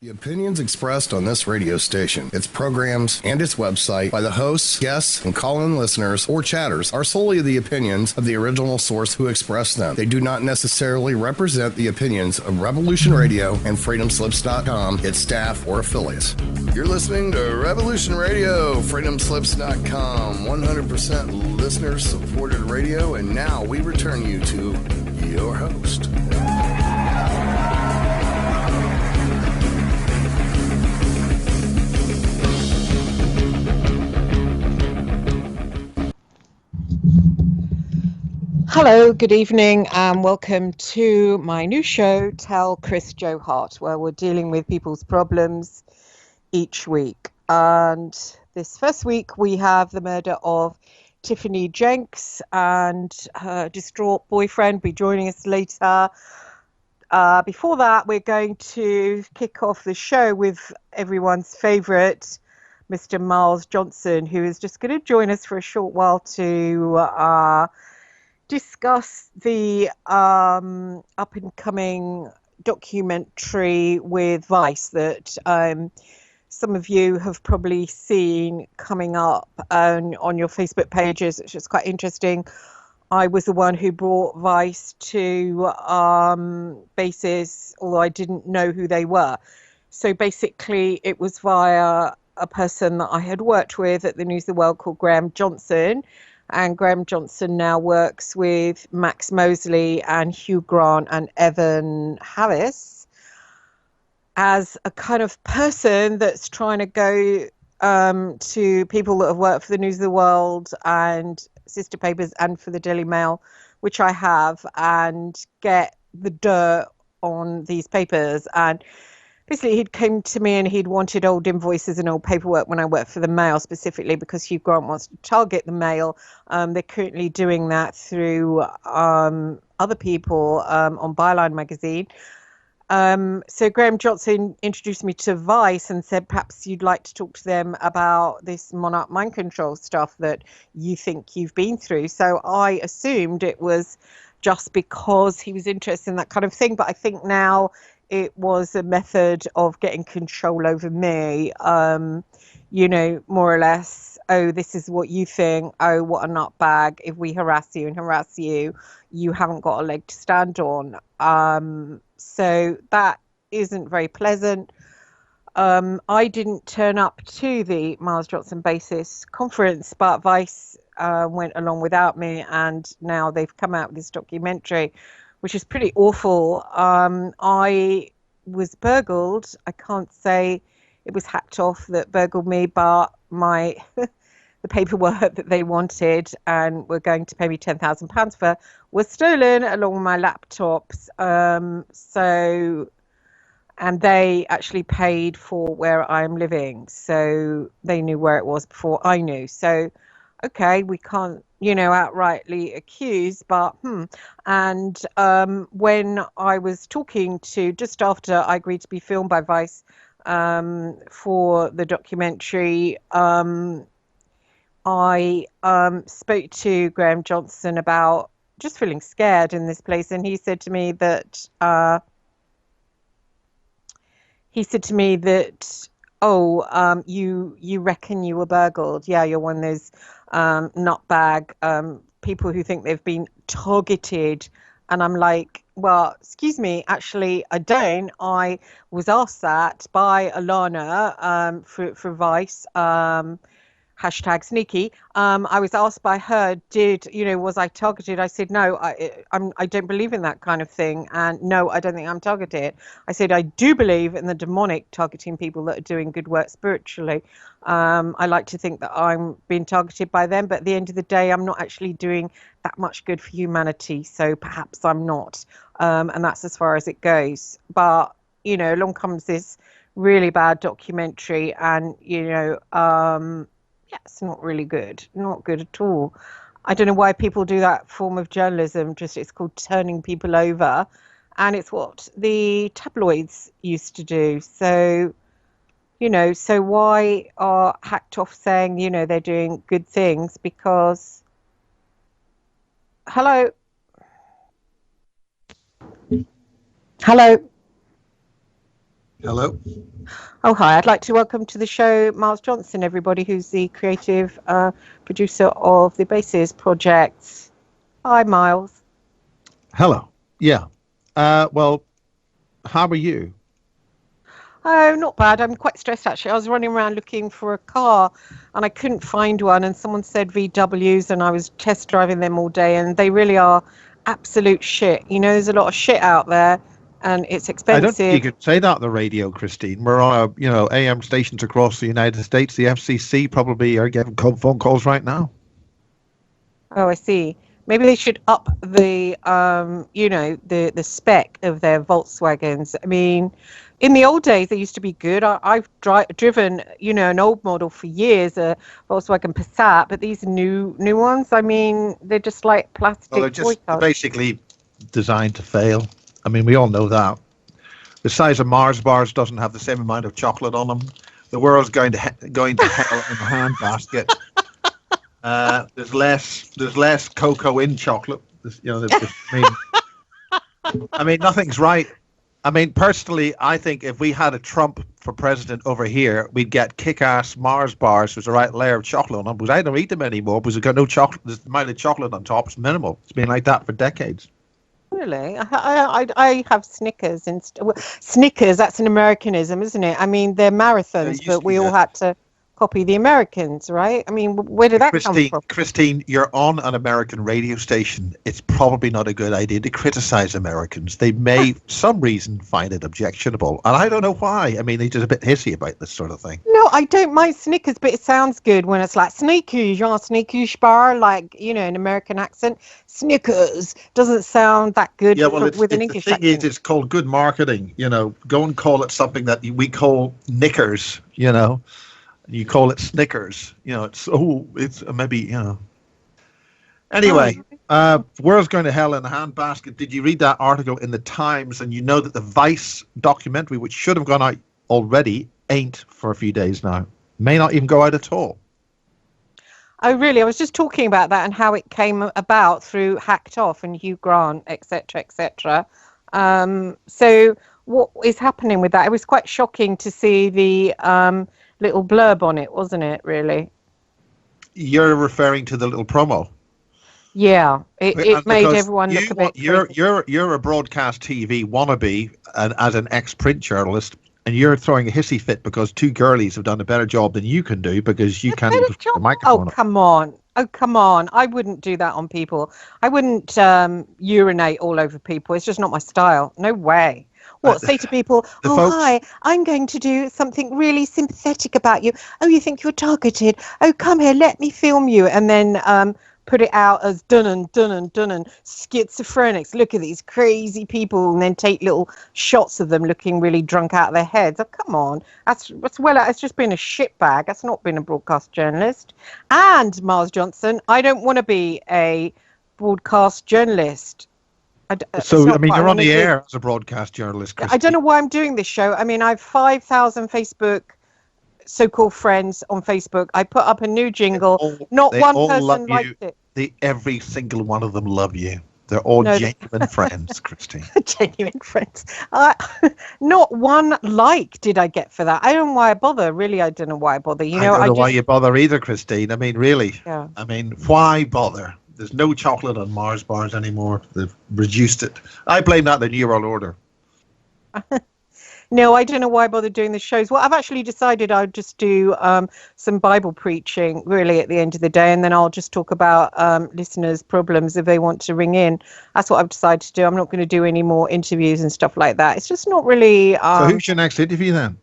The opinions expressed on this radio station, its programs, and its website by the hosts, guests, and call-in listeners or chatters are solely the opinions of the original source who expressed them. They do not necessarily represent the opinions of Revolution Radio and FreedomSlips.com, its staff, or affiliates. You're listening to Revolution Radio, FreedomSlips.com, 100% listener-supported radio, and now we return you to your host. Hello, good evening, and welcome to my new show, Tell Chris Joe Hart, where we're dealing with people's problems each week. And this first week, we have the murder of Tiffany Jenks, and her distraught boyfriend will be joining us later. Before that, we're going to kick off the show with everyone's favorite, Mr. Miles Johnston, who is just going to join us for a short while to discuss the up-and-coming documentary with Vice that some of you have probably seen coming up on your Facebook pages. It's just quite interesting. I was the one who brought Vice to bases, although I didn't know who they were. So basically, it was via a person that I had worked with at the News of the World called Graham Johnson. And Graham Johnson now works with Max Mosley and Hugh Grant and Evan Harris as a kind of person that's trying to go to people that have worked for the News of the World and sister papers and for the Daily Mail, which I have, and get the dirt on these papers. And basically, he'd come to me and he'd wanted old invoices and old paperwork when I worked for the Mail, specifically because Hugh Grant wants to target the Mail. They're currently doing that through other people on Byline magazine. So Graham Johnson introduced me to Vice and said, perhaps you'd like to talk to them about this Monarch mind control stuff that you think you've been through. So I assumed it was just because he was interested in that kind of thing. But I think now it was a method of getting control over me, more or less. Oh, this is what you think. Oh, what a nutbag. If we harass you and harass you, you haven't got a leg to stand on. So that isn't very pleasant. I didn't turn up to the Miles Johnston Basis conference, but Vice went along without me, and now they've come out with this documentary, which is pretty awful. I was burgled. I can't say it was hacked off that burgled me, but my the paperwork that they wanted and were going to pay me £10,000 for was stolen along with my laptops. And they actually paid for where I'm living, so they knew where it was before I knew. So, okay, we can't, outrightly accuse, but And when I was talking to, just after I agreed to be filmed by Vice for the documentary, I spoke to Graham Johnson about just feeling scared in this place, and he said to me that you reckon you were burgled? Yeah, you're one of those nutbag people who think they've been targeted. And I'm like, well, excuse me, actually, I don't. I was asked that by Alana for Vice, hashtag sneaky. I was asked by her, was I targeted? I said, no, I don't believe in that kind of thing. And no, I don't think I'm targeted. I said, I do believe in the demonic targeting people that are doing good work spiritually. I like to think that I'm being targeted by them, but at the end of the day, I'm not actually doing that much good for humanity. So perhaps I'm not. And that's as far as it goes. But, along comes this really bad documentary, and, it's not really good. Not good at all. I don't know why people do that form of journalism. It's called turning people over. And it's what the tabloids used to do. So, so why are hacked off saying, they're doing good things? Because, hello? Hello. Oh, hi. I'd like to welcome to the show Miles Johnston, everybody, who's the creative producer of the Bases project. Hi, Miles. Hello. Yeah. Well, how are you? Oh, not bad. I'm quite stressed, actually. I was running around looking for a car and I couldn't find one. And someone said VWs, and I was test driving them all day, and they really are absolute shit. There's a lot of shit out there and it's I don't think you expensive. could say that on the radio, Christine. We're on, AM stations across the United States. The FCC probably are getting phone calls right now. Oh, I see. Maybe they should up the spec of their Volkswagens. I mean, in the old days, they used to be good. I've driven, an old model for years, a Volkswagen Passat, but these new ones, I mean, they're just like Well, plastic toy they're cars. basically designed to fail. I mean, we all know that. The size of Mars bars doesn't have the same amount of chocolate on them. The world's going to hell in a handbasket. There's less cocoa in chocolate. I mean, nothing's right. I mean, personally, I think if we had a Trump for president over here, we'd get kick-ass Mars bars with the right layer of chocolate on them. Because I don't eat them anymore because they've got no chocolate. The amount of chocolate on top is minimal. It's been like that for decades. Really? I have Snickers. Snickers, that's an Americanism, isn't it? I mean, they're marathons, but we all had to copy the Americans, right? I mean, where did that come from? Christine, you're on an American radio station. It's probably not a good idea to criticize Americans. They may, for some reason, find it objectionable. And I don't know why. I mean, they're just a bit hissy about this sort of thing. No, I don't mind Snickers, but it sounds good when it's like Snickers, Snickers bar, like, an American accent. Snickers doesn't sound that good with an English accent. The thing is, it's called good marketing. Go and call it something that we call knickers, You call it Snickers, it's maybe, Anyway, world's going to hell in a handbasket. Did you read that article in the Times? And you know that the Vice documentary, which should have gone out already, ain't for a few days now. May not even go out at all. Oh, really? I was just talking about that and how it came about through Hacked Off and Hugh Grant, etc., etc. So what is happening with that? It was quite shocking to see the little blurb on it, wasn't it, really? You're referring to the little promo. Yeah, it made everyone look a bit crazy. You're a broadcast TV wannabe and as an ex-print journalist, and you're throwing a hissy fit because two girlies have done a better job than you can do because you can't even put the microphone Oh, come on. Oh, come on. I wouldn't do that on people. I wouldn't urinate all over people. It's just not my style. No way. What, say to people, hi, I'm going to do something really sympathetic about you. Oh, you think you're targeted? Oh, come here, let me film you. And then put it out as dun schizophrenics. Look at these crazy people, and then take little shots of them looking really drunk out of their heads. Oh, come on. It's just been a shitbag. That's not been a broadcast journalist. And Miles Johnston, I don't want to be a broadcast journalist. You're on the air as a broadcast journalist, Christy. I don't know why I'm doing this show. I mean, I have 5,000 Facebook so-called friends on Facebook. I put up a new jingle. Not one person liked it. Every single one of them love you. They're all genuine friends, Christy. Genuine friends. Not one like did I get for that. I don't know why I bother. Really, I don't know why I bother. I don't know why you bother either, Christine. I mean, really. Yeah. I mean, why bother? There's no chocolate on Mars bars anymore. They've reduced it. I blame that on the New World Order. No, I don't know why I bother doing the shows. Well, I've actually decided I'll just do some Bible preaching, really, at the end of the day, and then I'll just talk about listeners' problems if they want to ring in. That's what I've decided to do. I'm not going to do any more interviews and stuff like that. It's just not really... So who's your next interview then?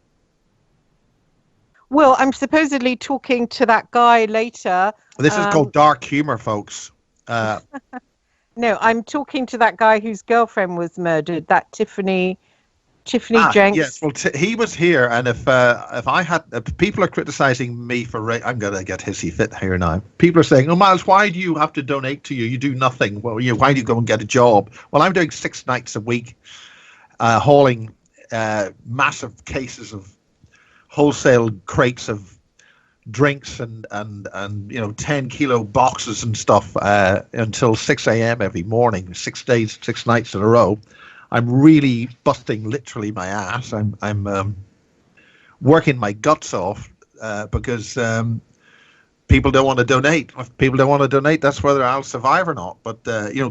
Well, I'm supposedly talking to that guy later. This is called dark humor, folks. No, I'm talking to that guy whose girlfriend was murdered, that Tiffany Jenks. Yes, well, he was here, and if people are criticizing me for I'm going to get hissy fit here now. People are saying, "Oh, Miles, why do you have to donate to you? You do nothing. Well, why do you go and get a job?" Well, I'm doing 6 nights a week, hauling massive cases of wholesale crates of drinks and 10-kilo boxes and stuff until 6 a.m. every morning, 6 days, 6 nights in a row. I'm really busting literally my ass. I'm working my guts off because people don't want to donate. If people don't want to donate, that's whether I'll survive or not. But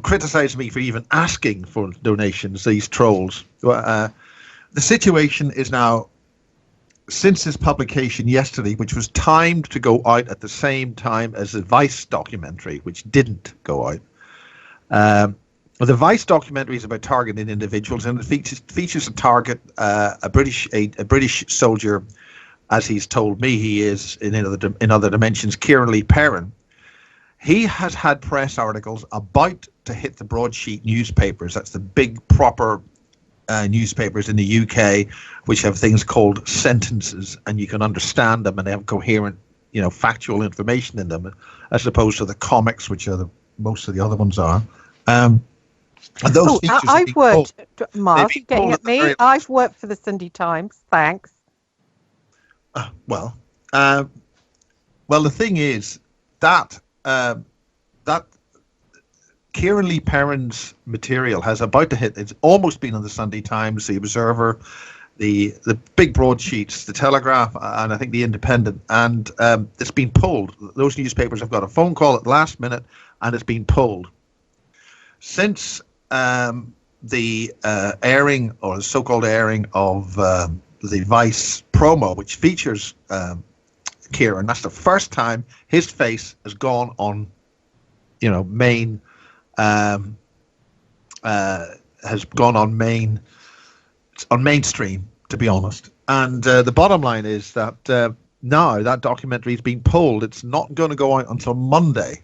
criticize me for even asking for donations. These trolls. The situation is now, since this publication yesterday, which was timed to go out at the same time as the Vice documentary, which didn't go out. The Vice documentary is about targeting individuals, and it features a target, a British soldier, as he's told me he is in other dimensions, Kieran Lee Perrin. He has had press articles about to hit the broadsheet newspapers. That's the big proper newspapers in the UK, which have things called sentences, and you can understand them, and they have coherent, factual information in them, as opposed to the comics, which are most of the other ones are. And those I've worked, Mark, getting at me. I've worked for the Sunday Times. Thanks. Well, the thing is that Kieran Lee Perrin's material has about to hit. It's almost been on the Sunday Times, the Observer, the big broadsheets, the Telegraph, and I think the Independent, and it's been pulled. Those newspapers have got a phone call at the last minute, and it's been pulled. Since the airing, or the so-called airing, of the Vice promo, which features Kieran, that's the first time his face has gone on, main, has gone on mainstream, to be honest. And the bottom line is that now that documentary is being pulled. It's not going to go out until Monday.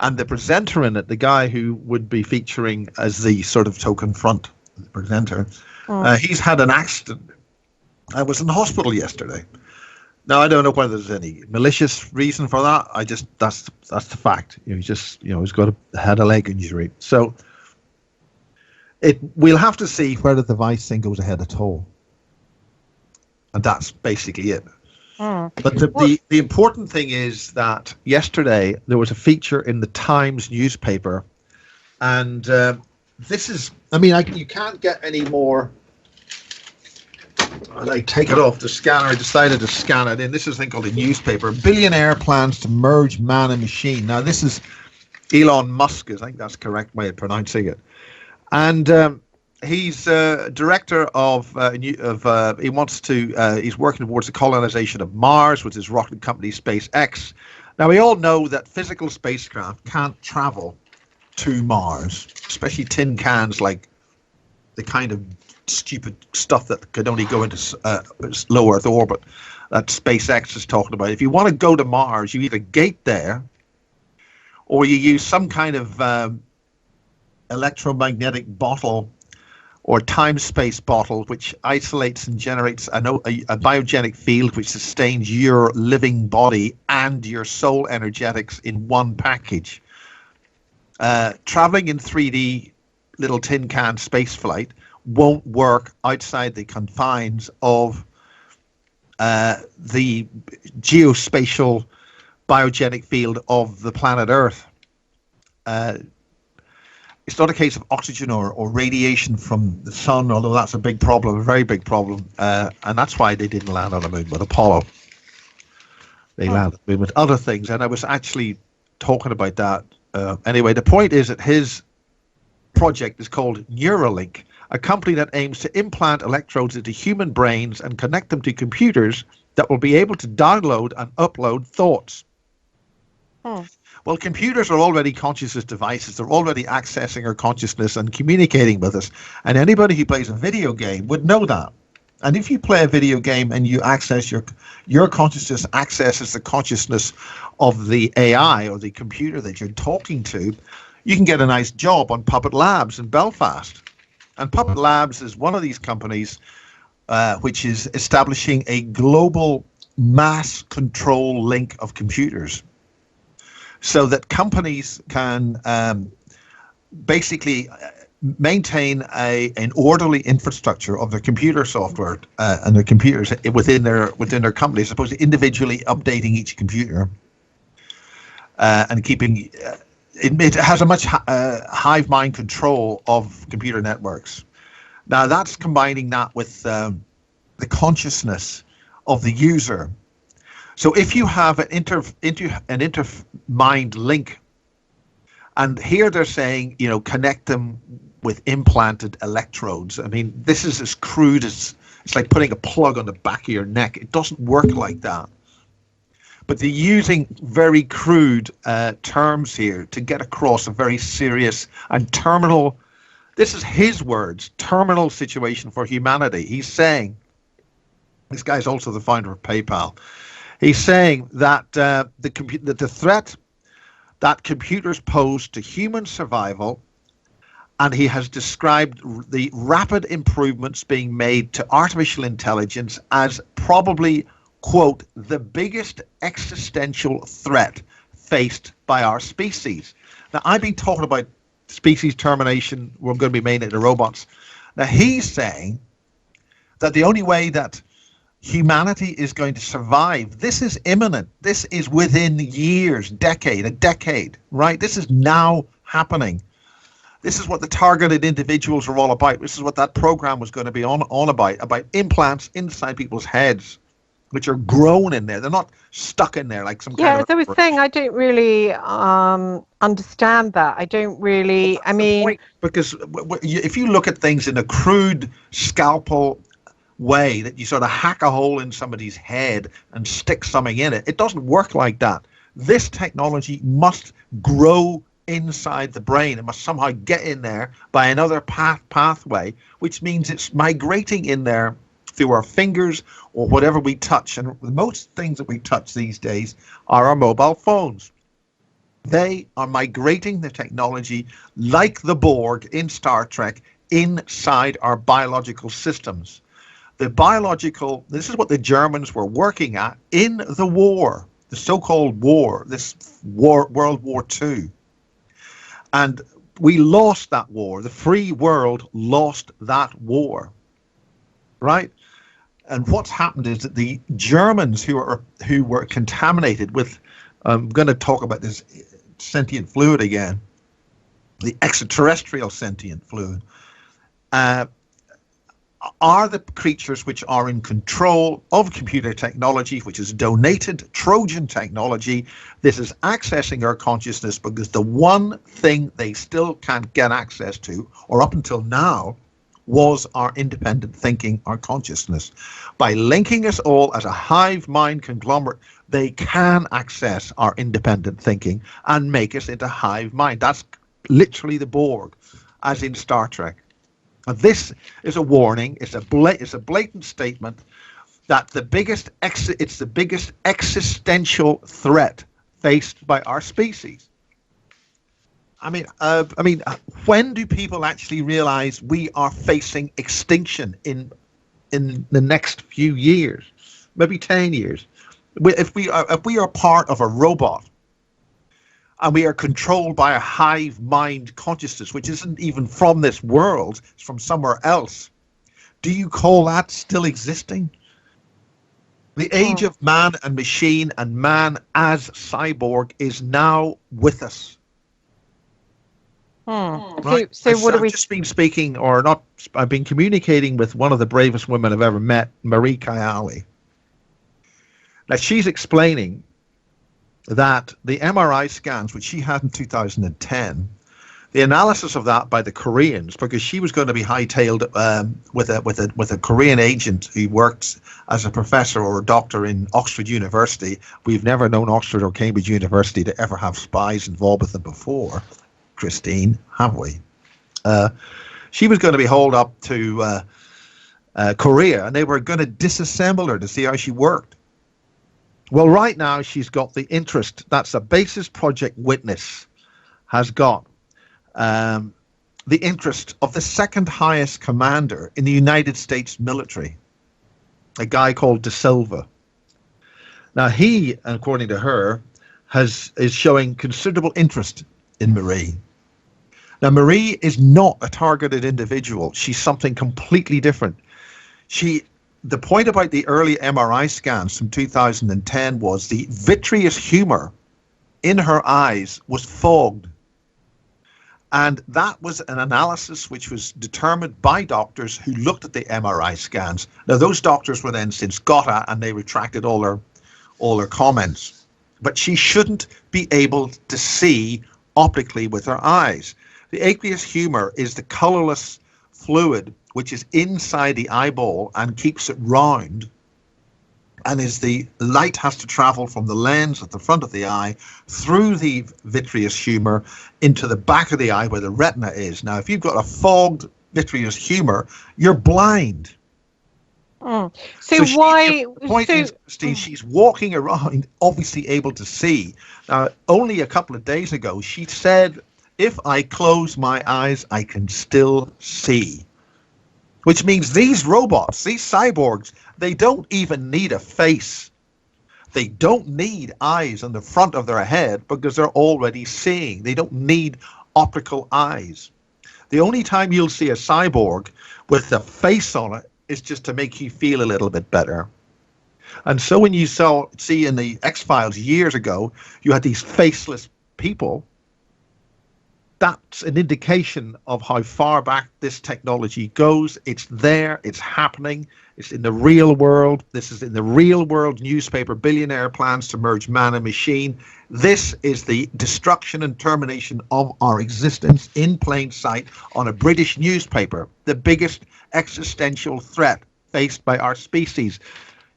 And the presenter in it, the guy who would be featuring as the sort of token front presenter, he's had an accident. I was in the hospital yesterday. Now, I don't know whether there's any malicious reason for that. That's the fact. He's had a leg injury. So we'll have to see whether the Vice thing goes ahead at all. And that's basically it. But the important thing is that yesterday there was a feature in the Times newspaper, and this is, you can't get any more. I take it off the scanner. I decided to scan it in. This is a thing called a newspaper. Billionaire plans to merge man and machine. Now, this is Elon Musk, I think that's the correct way of pronouncing it. And he's director of he's working towards the colonization of Mars with his rocket company SpaceX. Now, we all know that physical spacecraft can't travel to Mars, especially tin cans, like the kind of stupid stuff that could only go into low Earth orbit that SpaceX is talking about. If you want to go to Mars, you either gate there, or you use some kind of electromagnetic bottle or time-space bottle, which isolates and generates a biogenic field which sustains your living body and your soul energetics in one package. Traveling in 3D little tin can space flight won't work outside the confines of the geospatial biogenic field of the planet Earth. It's not a case of oxygen or radiation from the sun, although that's a big problem, a very big problem. And that's why they didn't land on the moon with Apollo. They landed on the moon with other things. And I was actually talking about that. Anyway, the point is that his project is called Neuralink, a company that aims to implant electrodes into human brains and connect them to computers that will be able to download and upload thoughts. Well, computers are already consciousness devices. They're already accessing our consciousness and communicating with us. And anybody who plays a video game would know that. And if you play a video game and you access your consciousness accesses the consciousness of the AI or the computer that you're talking to, you can get a nice job on Puppet Labs in Belfast. And Puppet Labs is one of these companies which is establishing a global mass control link of computers, so that companies can basically maintain an orderly infrastructure of their computer software and their computers within their company, as opposed to individually updating each computer and keeping it has a much hive mind control of computer networks. Now that's combining that with the consciousness of the user. So if you have an inter-mind link, and here they're saying, connect them with implanted electrodes. I mean, this is as crude as it's like putting a plug on the back of your neck. It doesn't work like that. But they're using very crude terms here to get across a very serious and terminal, this is his words, terminal situation for humanity. He's saying, this guy's also the founder of PayPal, he's saying that the threat that computers pose to human survival, and he has described the rapid improvements being made to artificial intelligence as probably, quote, the biggest existential threat faced by our species. Now, I've been talking about species termination, we're going to be made into robots. Now, he's saying that the only way that humanity is going to survive, this is imminent. This is within years, a decade, right? This is now happening. This is what the targeted individuals are all about. This is what that program was going to be on about implants inside people's heads, which are grown in there. They're not stuck in there like some kind of... Yeah, as I was saying, I don't really understand that. I don't really, I mean... Because if you look at things in a crude scalpel way, that you sort of hack a hole in somebody's head and stick something in it, it doesn't work like that. This technology must grow inside the brain. It must somehow get in there by another pathway, which means it's migrating in there through our fingers or whatever we touch. And most things that we touch these days are our mobile phones. They are migrating the technology like the Borg in Star Trek inside our biological systems. This is what the Germans were working at in the war, the so-called war, World War II. And we lost that war. The free world lost that war, right? And what's happened is that the Germans who were contaminated with, I'm going to talk about this sentient fluid again, the extraterrestrial sentient fluid, are the creatures which are in control of computer technology, which is donated Trojan technology. This is accessing our consciousness because the one thing they still can't get access to, or up until now, was our independent thinking, our consciousness. By linking us all as a hive mind conglomerate, they can access our independent thinking and make us into hive mind. That's literally the Borg, as in Star Trek. And this is a warning. It's a blatant statement that it's the biggest existential threat faced by our species. I mean, when do people actually realize we are facing extinction in the next few years, maybe 10 years? If we are part of a robot, and we are controlled by a hive mind consciousness, which isn't even from this world, it's from somewhere else, do you call that still existing? The age of man and machine and man as cyborg is now with us. Right? I've just been speaking, or not, I've been communicating with one of the bravest women I've ever met, Marie Kayali. Now, she's explaining that the MRI scans, which she had in 2010, the analysis of that by the Koreans, because she was going to be hightailed with a Korean agent who worked as a professor or a doctor in Oxford University. We've never known Oxford or Cambridge University to ever have spies involved with them before, Christine, have we? She was going to be hauled up to Korea, and they were going to disassemble her to see how she worked. Well, right now she's got the interest. That's a Basis Project Witness has got the interest of the second highest commander in the United States military, a guy called De Silva. Now he, according to her, is showing considerable interest in Marie. Now Marie is not a targeted individual. She's something completely different. The point about the early MRI scans from 2010 was the vitreous humor in her eyes was fogged. And that was an analysis which was determined by doctors who looked at the MRI scans. Now, those doctors were then since got at, and they retracted all their comments. But she shouldn't be able to see optically with her eyes. The aqueous humor is the colorless fluid which is inside the eyeball and keeps it round, and is the light has to travel from the lens at the front of the eye through the vitreous humor into the back of the eye where the retina is. Now, if you've got a fogged vitreous humor, you're blind. So why? The point is, Christine, she's walking around obviously able to see. Now, only a couple of days ago, she said, if I close my eyes, I can still see. Which means these robots, these cyborgs, they don't even need a face. They don't need eyes on the front of their head because they're already seeing. They don't need optical eyes. The only time you'll see a cyborg with a face on it is just to make you feel a little bit better. And so when you see in the X-Files years ago, you had these faceless people. That's an indication of how far back this technology goes. It's there, it's happening, it's in the real world. This is in the real world newspaper. Billionaire plans to merge man and machine. This is the destruction and termination of our existence in plain sight on a British newspaper, the biggest existential threat faced by our species.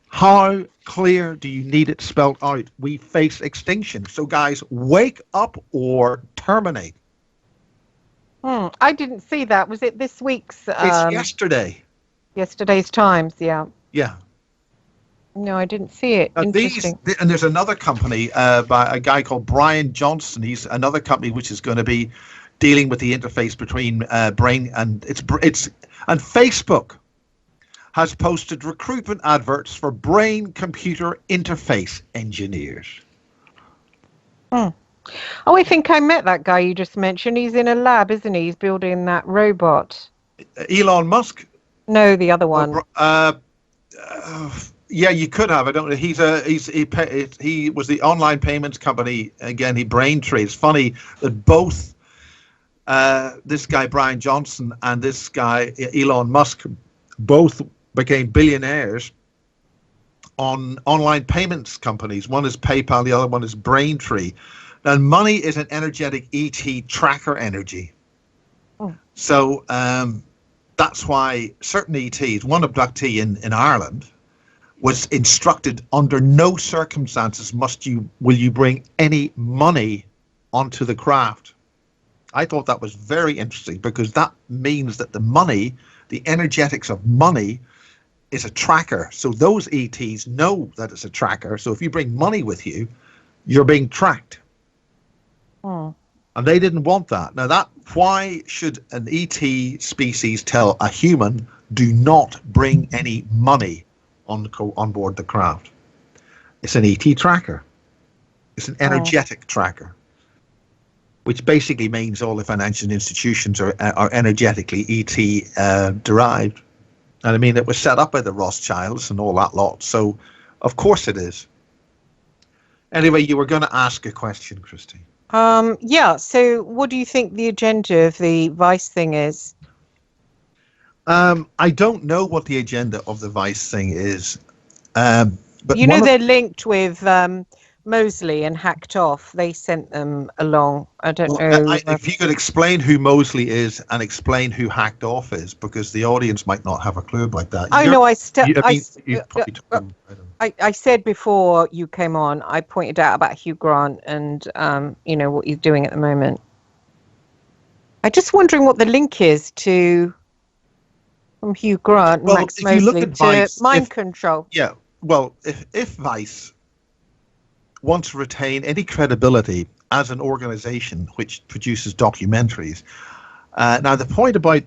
How clear do you need it spelled out? We face extinction. So guys, wake up or terminate. I didn't see that. Was it this week's? It's yesterday. Yesterday's Times, yeah. Yeah. No, I didn't see it. Interesting. And there's another company by a guy called Brian Johnston. He's another company which is going to be dealing with the interface between brain and and Facebook has posted recruitment adverts for brain-computer interface engineers. Oh, I think I met that guy you just mentioned. He's in a lab, isn't he? He's building that robot. Elon Musk? No, the other one. Yeah, you could have. I don't know. He was the online payments company. Again, he Braintree. It's funny that both this guy Brian Johnson and this guy Elon Musk both became billionaires on online payments companies. One is PayPal, the other one is Braintree. And money is an energetic ET tracker energy. So that's why certain ETs, one abductee in Ireland, was instructed under no circumstances will you bring any money onto the craft. I thought that was very interesting because that means that the money, the energetics of money, is a tracker. So those ETs know that it's a tracker. So if you bring money with you, you're being tracked. And they didn't want that. Now, why should an ET species tell a human, do not bring any money on board the craft? It's an ET tracker. It's an energetic tracker, which basically means all the financial institutions are energetically ET derived. And I mean, it was set up by the Rothschilds and all that lot. So, of course it is. Anyway, you were going to ask a question, Christine. Yeah, so what do you think the agenda of the Vice thing is? I don't know what the agenda of the Vice thing is. But you know they're linked with Mosley and Hacked Off. They sent them along. I don't know. If you could explain who Mosley is and explain who Hacked Off is, because the audience might not have a clue about that. I said before you came on, I pointed out about Hugh Grant and what he's doing at the moment. I'm just wondering what the link is from Hugh Grant and Max Mosley to mind control. Yeah, well, if Vice wants to retain any credibility as an organization which produces documentaries, now the point about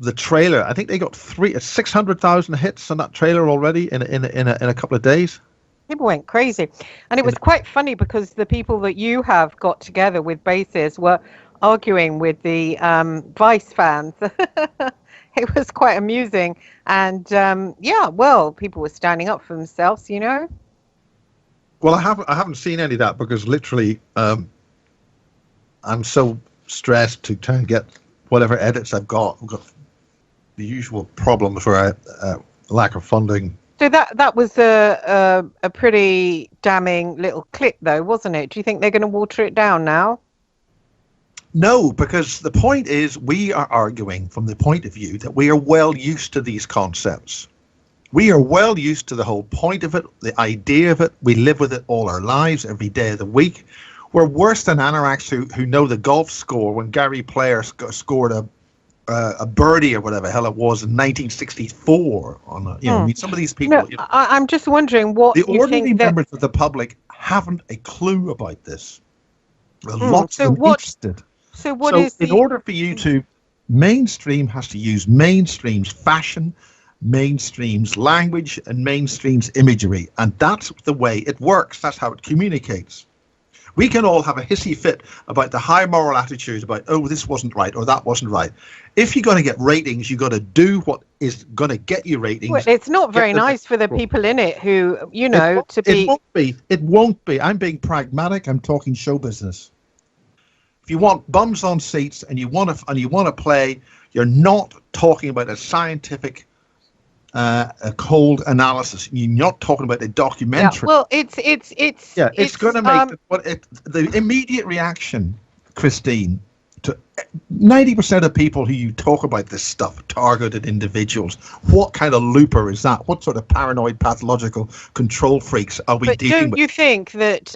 the trailer, I think they got 600,000 hits on that trailer already in a couple of days. People went crazy, and it was quite funny because the people that you have got together with bases were arguing with the Vice fans. It was quite amusing, and people were standing up for themselves, you know. Well, I haven't seen any of that because literally I'm so stressed to try and get whatever edits I've got. I've got the usual problem for a lack of funding. So that was a pretty damning little clip, though, wasn't it? Do you think they're going to water it down now? No, because the point is we are arguing from the point of view that we are well used to these concepts. We are well used to the whole point of it, the idea of it. We live with it all our lives, every day of the week. We're worse than anoraks who know the golf score when Gary Player scored a birdie or whatever the hell it was in 1964. I mean, some of these people. No, I'm just wondering what the you ordinary think members of the public haven't a clue about this. Lots of them interested. So what is in order for you to mainstream has to use mainstream's fashion, mainstream's language, and mainstream's imagery, and that's the way it works. That's how it communicates. We can all have a hissy fit about the high moral attitude about, oh, this wasn't right or that wasn't right. If you're going to get ratings, you've got to do what is going to get you ratings. Well, it's not very nice for the people in it who, It won't be. I'm being pragmatic. I'm talking show business. If you want bums on seats and you want to play, you're not talking about a scientific, a cold analysis. You're not talking about a documentary. Yeah, well, it's going to make the immediate reaction, Christine, to 90% of people who you talk about this stuff, targeted individuals. What kind of looper is that? What sort of paranoid, pathological control freaks are we dealing with? Don't you think that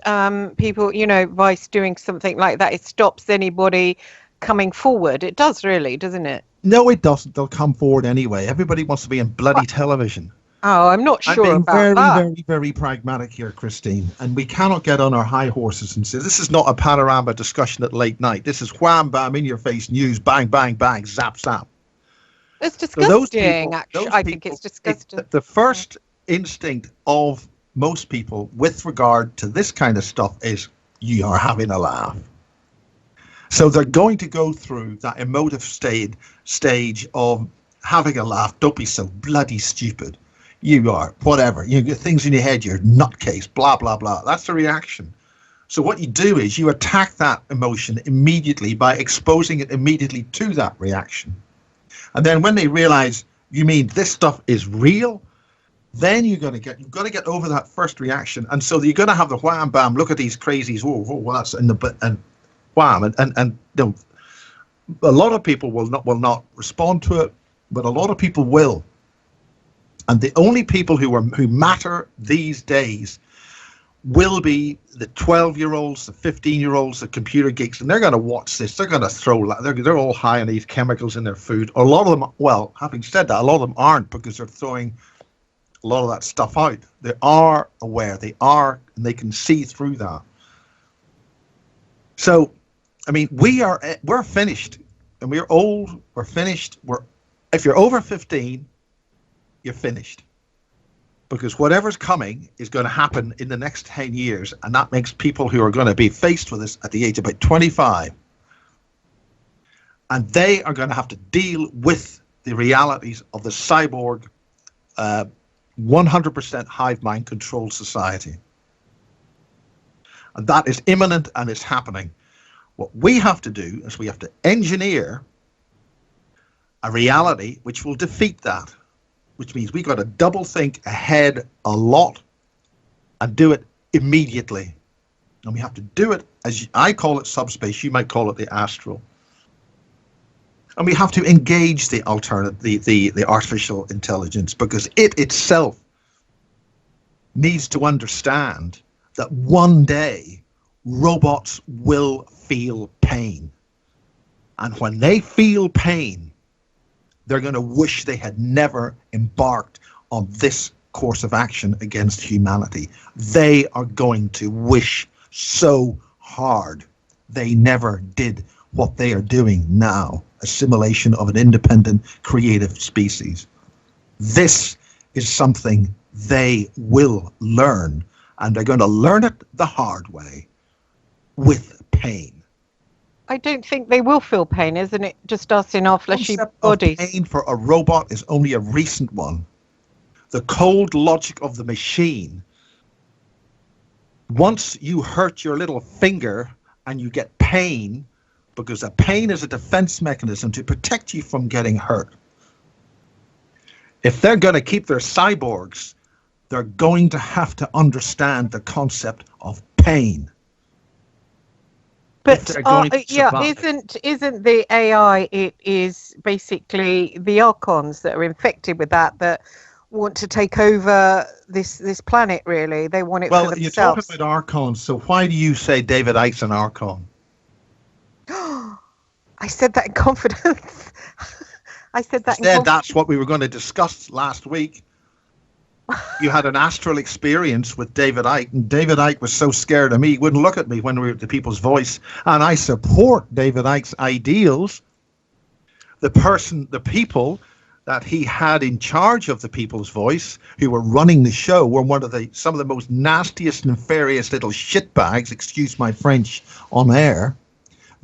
people, Vice doing something like that, it stops anybody coming forward? It does, really, doesn't it? No, it doesn't. They'll come forward anyway. Everybody wants to be on bloody television. Oh, I'm not sure about that. I'm being very, very pragmatic here, Christine. And we cannot get on our high horses and say, this is not a panorama discussion at late night. This is wham, bam, in your face news, bang, bang, bang, zap, zap. It's disgusting, actually. I think it's disgusting. The first instinct of most people with regard to this kind of stuff is you are having a laugh. So they're going to go through that emotive stage of having a laugh. Don't be so bloody stupid. You are, whatever. You get things in your head, you're nutcase, blah, blah, blah. That's the reaction. So what you do is you attack that emotion immediately by exposing it immediately to that reaction. And then when they realize, you mean this stuff is real, then you've got to get over that first reaction. And so you're going to have the wham, bam, look at these crazies, whoa, that's in the, and wham, and a lot of people will not respond to it, but a lot of people will. And the only people who matter these days will be the 12-year-olds, the 15-year-olds, the computer geeks, and they're going to watch this. They're going to they're all high on these chemicals in their food. A lot of them, well, having said that, a lot of them aren't, because they're throwing a lot of that stuff out. They are aware. And they can see through that. So, I mean, we're finished, and we're old. We're finished. If you're over 15. You're finished, because whatever's coming is going to happen in the next 10 years, and that makes people who are going to be faced with this at the age of about 25, and they are going to have to deal with the realities of the cyborg 100% hive mind controlled society, and that is imminent, and it's happening. What we have to do is we have to engineer a reality which will defeat that, which means we've got to double think ahead a lot and do it immediately. And we have to do it, as I call it subspace, you might call it the astral. And we have to engage the the artificial intelligence, because it itself needs to understand that one day robots will feel pain. And when they feel pain, they're going to wish they had never embarked on this course of action against humanity. They are going to wish so hard they never did what they are doing now, assimilation of an independent, creative species. This is something they will learn, and they're going to learn it the hard way, with pain. I don't think they will feel pain, isn't it? Just us in our fleshy bodies. Pain for a robot is only a recent one. The cold logic of the machine. Once you hurt your little finger and you get pain, because a pain is a defense mechanism to protect you from getting hurt. If they're going to keep their cyborgs, they're going to have to understand the concept of pain. But isn't the AI? It is basically the Archons that are infected with that want to take over this planet. Really, they want it for themselves. Well, you're talking about Archons, so why do you say David Icke's an Archon? I said that in confidence. That's what we were going to discuss last week. You had an astral experience with David Icke, and David Icke was so scared of me, he wouldn't look at me when we were at the People's Voice. And I support David Icke's ideals. The people that he had in charge of the People's Voice, who were running the show, were some of the most nastiest, nefarious little shitbags, excuse my French on air.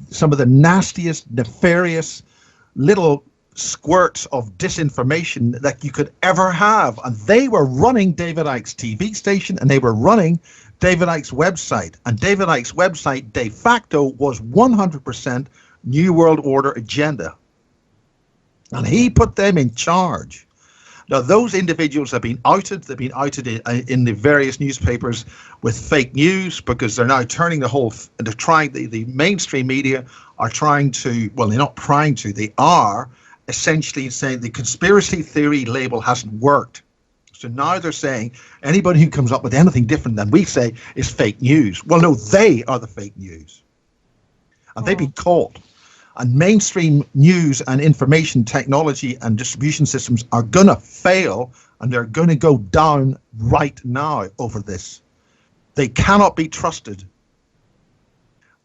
Some of the nastiest, nefarious little squirts of disinformation that you could ever have. And they were running David Icke's TV station, and they were running David Icke's website. And David Icke's website de facto was 100% New World Order agenda. And he put them in charge. Now, those individuals have been outed. They've been outed in the various newspapers with fake news, because they're now turning the mainstream media are trying to, well, they're not trying to, they are essentially saying the conspiracy theory label hasn't worked. So now they're saying anybody who comes up with anything different than we say is fake news. Well, no, they are the fake news. And they've been caught. And mainstream news and information technology and distribution systems are going to fail, and they're going to go down right now over this. They cannot be trusted.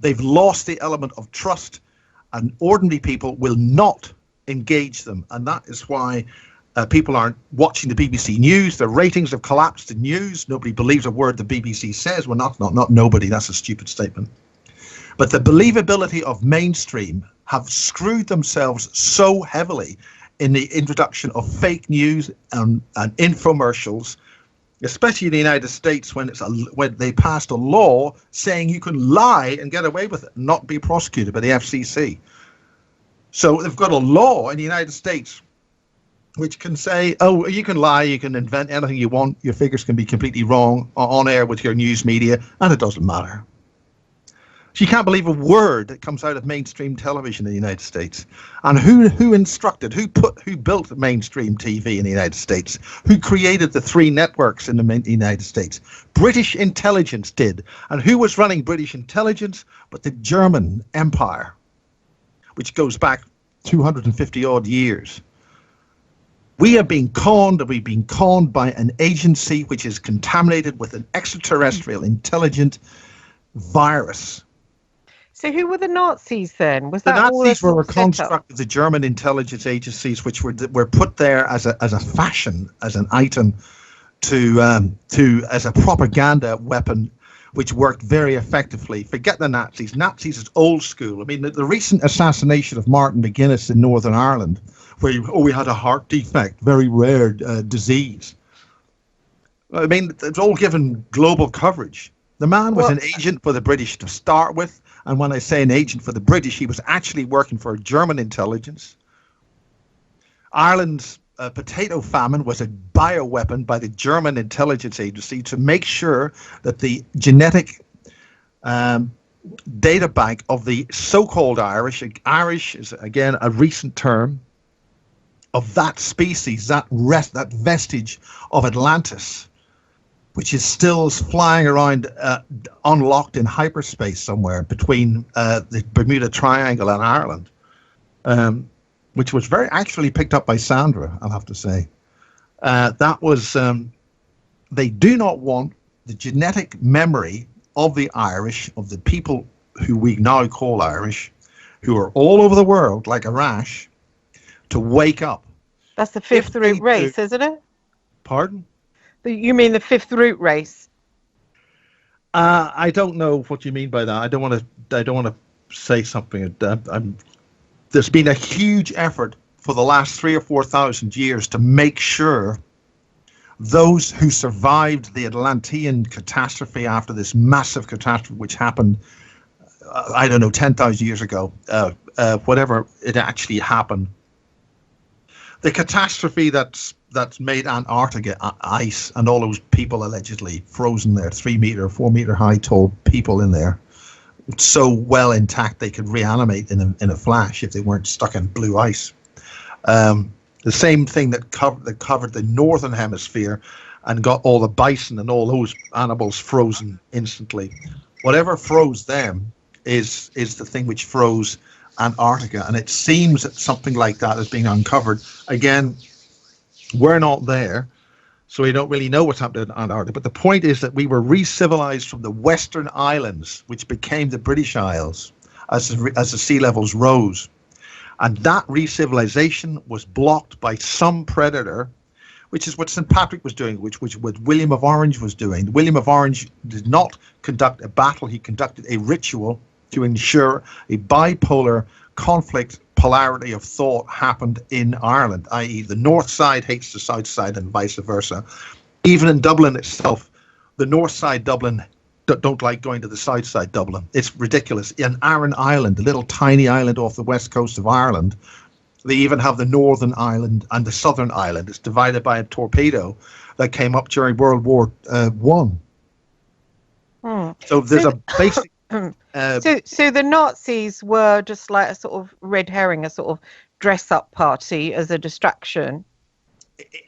They've lost the element of trust, and ordinary people will not engage them. And that is why people aren't watching the BBC News. Their ratings have collapsed in news. Nobody believes a word the BBC says. Well, not nobody. That's a stupid statement. But the believability of mainstream have screwed themselves so heavily in the introduction of fake news and infomercials, especially in the United States, when they passed a law saying you can lie and get away with it and not be prosecuted by the FCC. So they've got a law in the United States which can say, oh, you can lie, you can invent anything you want, your figures can be completely wrong on air with your news media, and it doesn't matter. So you can't believe a word that comes out of mainstream television in the United States. And who built mainstream TV in the United States? Who created the 3 networks in the United States? British intelligence did. And who was running British intelligence but the German Empire, which goes back 250 odd years. We have been conned, and we've been conned by an agency which is contaminated with an extraterrestrial intelligent virus. So who were the Nazis then? Was the that Nazis were a construct of the German intelligence agencies, which were put there as a fashion, as an item as a propaganda weapon, which worked very effectively. Forget the Nazis. Nazis is old school. I mean, the recent assassination of Martin McGuinness in Northern Ireland, where we had a heart defect, very rare disease. I mean, it's all given global coverage. The man was an agent for the British to start with. And when I say an agent for the British, he was actually working for German intelligence. Ireland's potato famine was a bioweapon by the German intelligence agency to make sure that the genetic data bank of the so-called Irish is, again, a recent term, of that species, that vestige of Atlantis, which is still flying around unlocked in hyperspace somewhere between the Bermuda Triangle and Ireland, which was very actually picked up by Sandra, I'll have to say. That was, they do not want the genetic memory of the Irish, of the people who we now call Irish, who are all over the world like a rash, to wake up. That's the fifth root race, isn't it? Pardon? You mean the fifth root race? I don't know what you mean by that. I don't want to say something. There's been a huge effort for the last 3,000 or 4,000 years to make sure those who survived the Atlantean catastrophe, after this massive catastrophe which happened I don't know, 10,000 years ago, whatever it actually happened. The catastrophe that's made Antarctica ice, and all those people allegedly frozen there, 3 meter, 4 meter high tall people in there, so well intact they could reanimate in a flash if they weren't stuck in blue ice. The same thing that covered the northern hemisphere and got all the bison and all those animals frozen instantly. Whatever froze them is the thing which froze Antarctica, and it seems that something like that is being uncovered. Again, we're not there, so we don't really know what's happening in Antarctica. But the point is that we were re-civilized from the Western Islands, which became the British Isles, as the sea levels rose. And that re-civilization was blocked by some predator, which is what St. Patrick was doing, which what William of Orange was doing. William of Orange did not conduct a battle. He conducted a ritual to ensure a bipolar conflict polarity of thought happened in Ireland, i.e. the north side hates the south side and vice versa. Even in Dublin itself, the north side Dublin don't like going to the south side Dublin. It's ridiculous. In Aran Island, a little tiny island off the west coast of Ireland, they even have the northern island and the southern island. It's divided by a torpedo that came up during World War One. So there's a basic... So the Nazis were just like a sort of red herring, a sort of dress-up party as a distraction.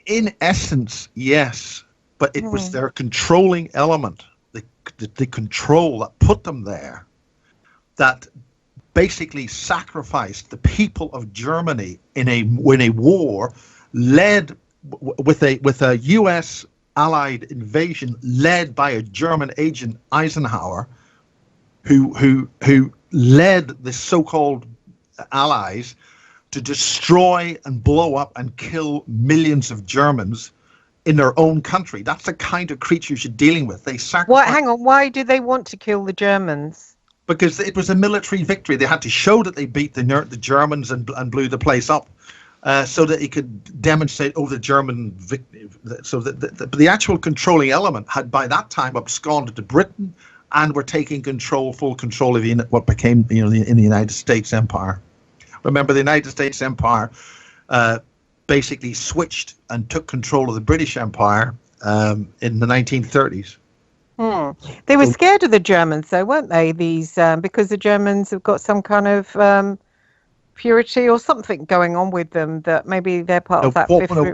In essence, yes, but it was their controlling element, the control that put them there, that basically sacrificed the people of Germany in a war led with a U.S. Allied invasion led by a German agent, Eisenhower, who led the so-called Allies to destroy and blow up and kill millions of Germans in their own country. That's the kind of creatures you're dealing with. They sacrificed. Hang on. Why did they want to kill the Germans? Because it was a military victory. They had to show that they beat the Germans and blew the place up, so that he could demonstrate, the German victory. So the actual controlling element had by that time absconded to Britain, and were taking full control of what became, in the United States Empire. Remember, the United States Empire basically switched and took control of the British Empire in the 1930s. They were scared of the Germans, though, weren't they? These because the Germans have got some kind of purity or something going on with them that maybe they're part of that.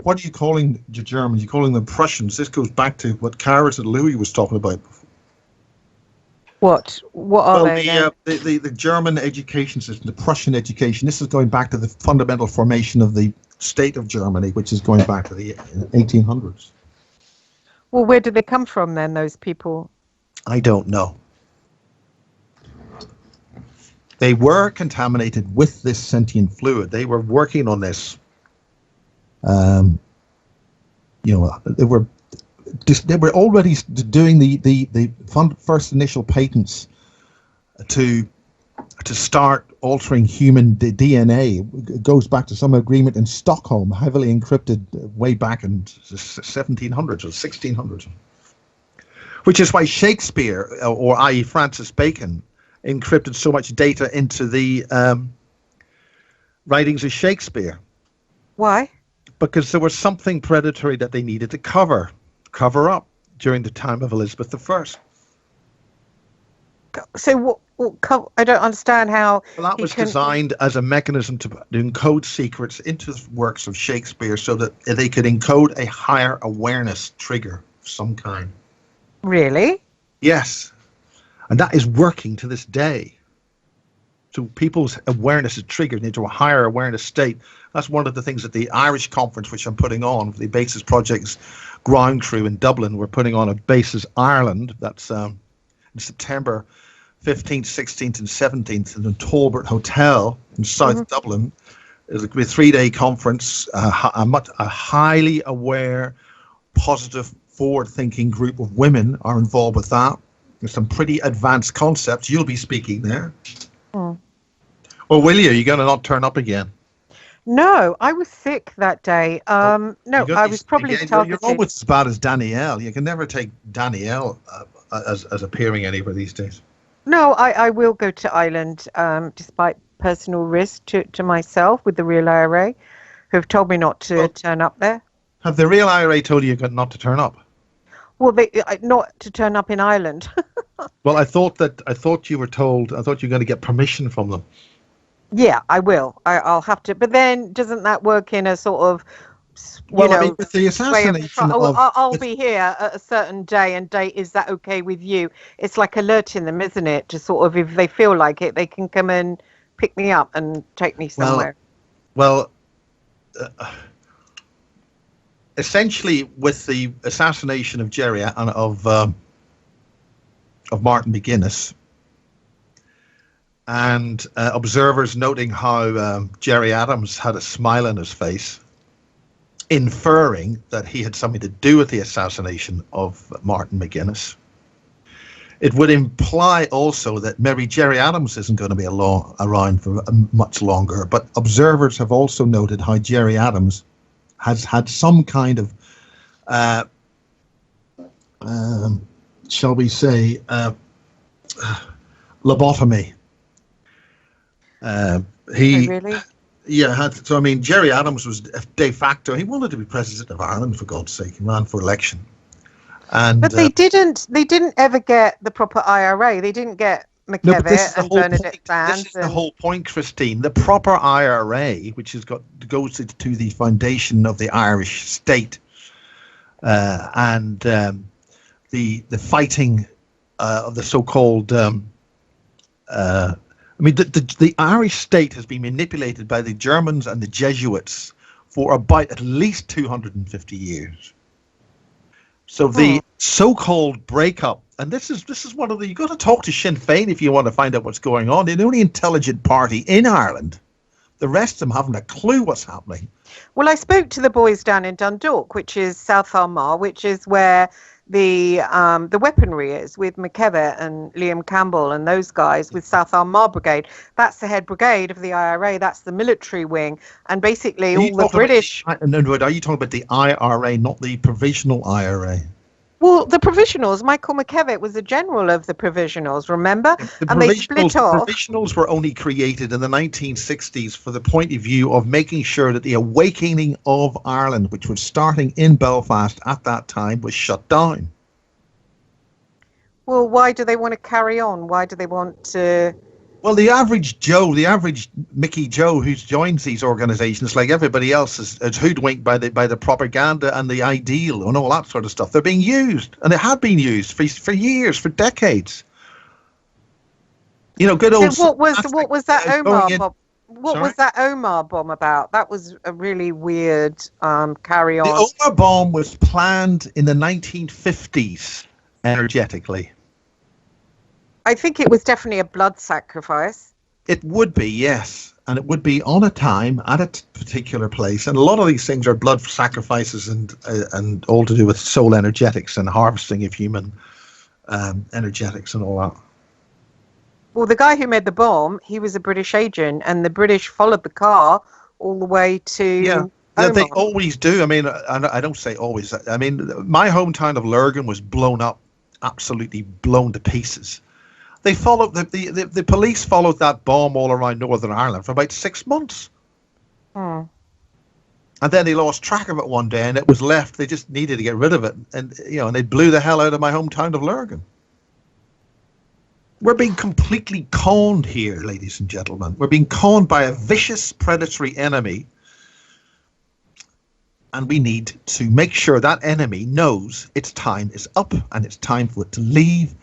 What are you calling the Germans? You're calling them Prussians. This goes back to what Carrot and Louis was talking about before. What are they? The German education system, the Prussian education. This is going back to the fundamental formation of the state of Germany, which is going back to the 1800s. Well, where did they come from then, those people? I don't know. They were contaminated with this sentient fluid. They were working on this. They were already doing the first initial patents to start altering human DNA. It goes back to some agreement in Stockholm, heavily encrypted way back in the 1700s or 1600s. Which is why Shakespeare, or i.e. Francis Bacon, encrypted so much data into the writings of Shakespeare. Why? Because there was something predatory that they needed to cover up during the time of Elizabeth I. So I don't understand how. Well, that was designed as a mechanism to encode secrets into the works of Shakespeare so that they could encode a higher awareness trigger of some kind. Really? Yes. And that is working to this day. So people's awareness is triggered into a higher awareness state. That's one of the things at the Irish conference, which I'm putting on, the Basis Project's ground crew in Dublin. We're putting on a Basis Ireland. That's in September 15th, 16th, and 17th in the Talbot Hotel in South Dublin. It'll be a 3-day conference. A highly aware, positive, forward-thinking group of women are involved with that. There's some pretty advanced concepts. You'll be speaking there. Or will you? You're going to not turn up again? No, I was sick that day. I was probably targeted. You're almost as bad as Danielle. You can never take Danielle as appearing anywhere these days. No, I will go to Ireland, despite personal risk to myself with the real IRA, who have told me not to Well, turn up there. have the real IRA told you not to turn up? Well, not to turn up in Ireland. Well, I thought you were told. I thought you were going to get permission from them. Yeah, I will. I'll have to. But then, doesn't that work in a sort of, Well, I mean, with the way of assassination I'll be here at a certain day and date. Is that okay with you? It's like alerting them, isn't it? To sort of, if they feel like it, they can come and pick me up and take me somewhere. Well, essentially, with the assassination of Jerry and of Martin McGuinness, and observers noting how Jerry Adams had a smile on his face, inferring that he had something to do with the assassination of Martin McGuinness. It would imply also that maybe Jerry Adams isn't going to be around for much longer, but observers have also noted how Jerry Adams has had some kind of, shall we say, lobotomy. Really? Yeah, so I mean, Jerry Adams was de facto. He wanted to be president of Ireland, for God's sake. He ran for election, but they didn't. They didn't ever get the proper IRA. They didn't get McKevitt and Bernadette Sands. This is the whole point, Christine. The proper IRA, which goes to the foundation of the Irish state, and the fighting of the so-called. I mean, the Irish state has been manipulated by the Germans and the Jesuits for about at least 250 years. So the so-called breakup, and this is one of the, you got to talk to Sinn Féin if you want to find out what's going on. They're the only intelligent party in Ireland. The rest of them haven't a clue what's happening. Well, I spoke to the boys down in Dundalk, which is South Armagh, which is where the weaponry is, with McKevitt and Liam Campbell and those guys with South Armagh Brigade. That's the head brigade of the IRA. That's the military wing, and basically all the British. No, are you talking about the IRA, not the provisional IRA? Well, the provisionals. Michael McKevitt was the general of the provisionals. Remember, and they split off. The provisionals were only created in the 1960s for the point of view of making sure that the awakening of Ireland, which was starting in Belfast at that time, was shut down. Well, why do they want to carry on? Why do they want to? Well, the average Joe, the average Mickey Joe who joins these organizations, like everybody else, is hoodwinked by the propaganda and the ideal and all that sort of stuff. They're being used, and they have been used for years, for decades. You know, good old. So what was that Omar bomb? What was that Omar bomb about? That was a really weird carry on. The Omar bomb was planned in the 1950s, energetically. I think it was definitely a blood sacrifice. It would be, yes. And it would be on a time at a particular place. And a lot of these things are blood sacrifices and all to do with soul energetics and harvesting of human energetics and all that. Well, the guy who made the bomb, he was a British agent, and the British followed the car all the way to... Yeah, they always do. I mean, I don't say always. I mean, my hometown of Lurgan was blown up, absolutely blown to pieces. They followed the police followed that bomb all around Northern Ireland for about 6 months. And then they lost track of it one day, and it was left. They just needed to get rid of it, and and they blew the hell out of my hometown of Lurgan. We're being completely conned here, ladies and gentlemen. We're being conned by a vicious, predatory enemy, and we need to make sure that enemy knows its time is up and it's time for it to leave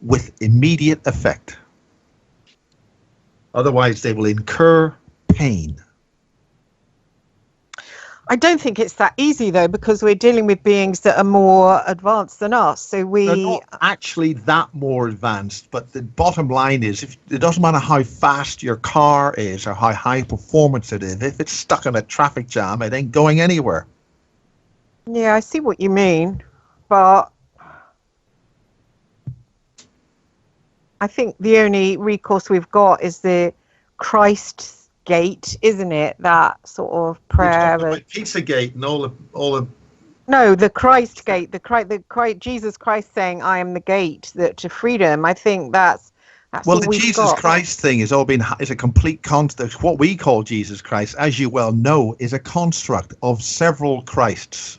with immediate effect. Otherwise, they will incur pain. I don't think it's that easy, though, because we're dealing with beings that are more advanced than us. So they're not actually that more advanced, but the bottom line is, it doesn't matter how fast your car is or how high performance it is. If it's stuck in a traffic jam, it ain't going anywhere. Yeah, I see what you mean, but I think the only recourse we've got is the Christ gate, isn't it? That sort of prayer. Pizzagate and all the. No, the Christ gate. The Christ, Jesus Christ saying, "I am the gate to freedom." I think that's That's Well, all the we've Jesus got. Christ thing is a complete construct. What we call Jesus Christ, as you well know, is a construct of several Christs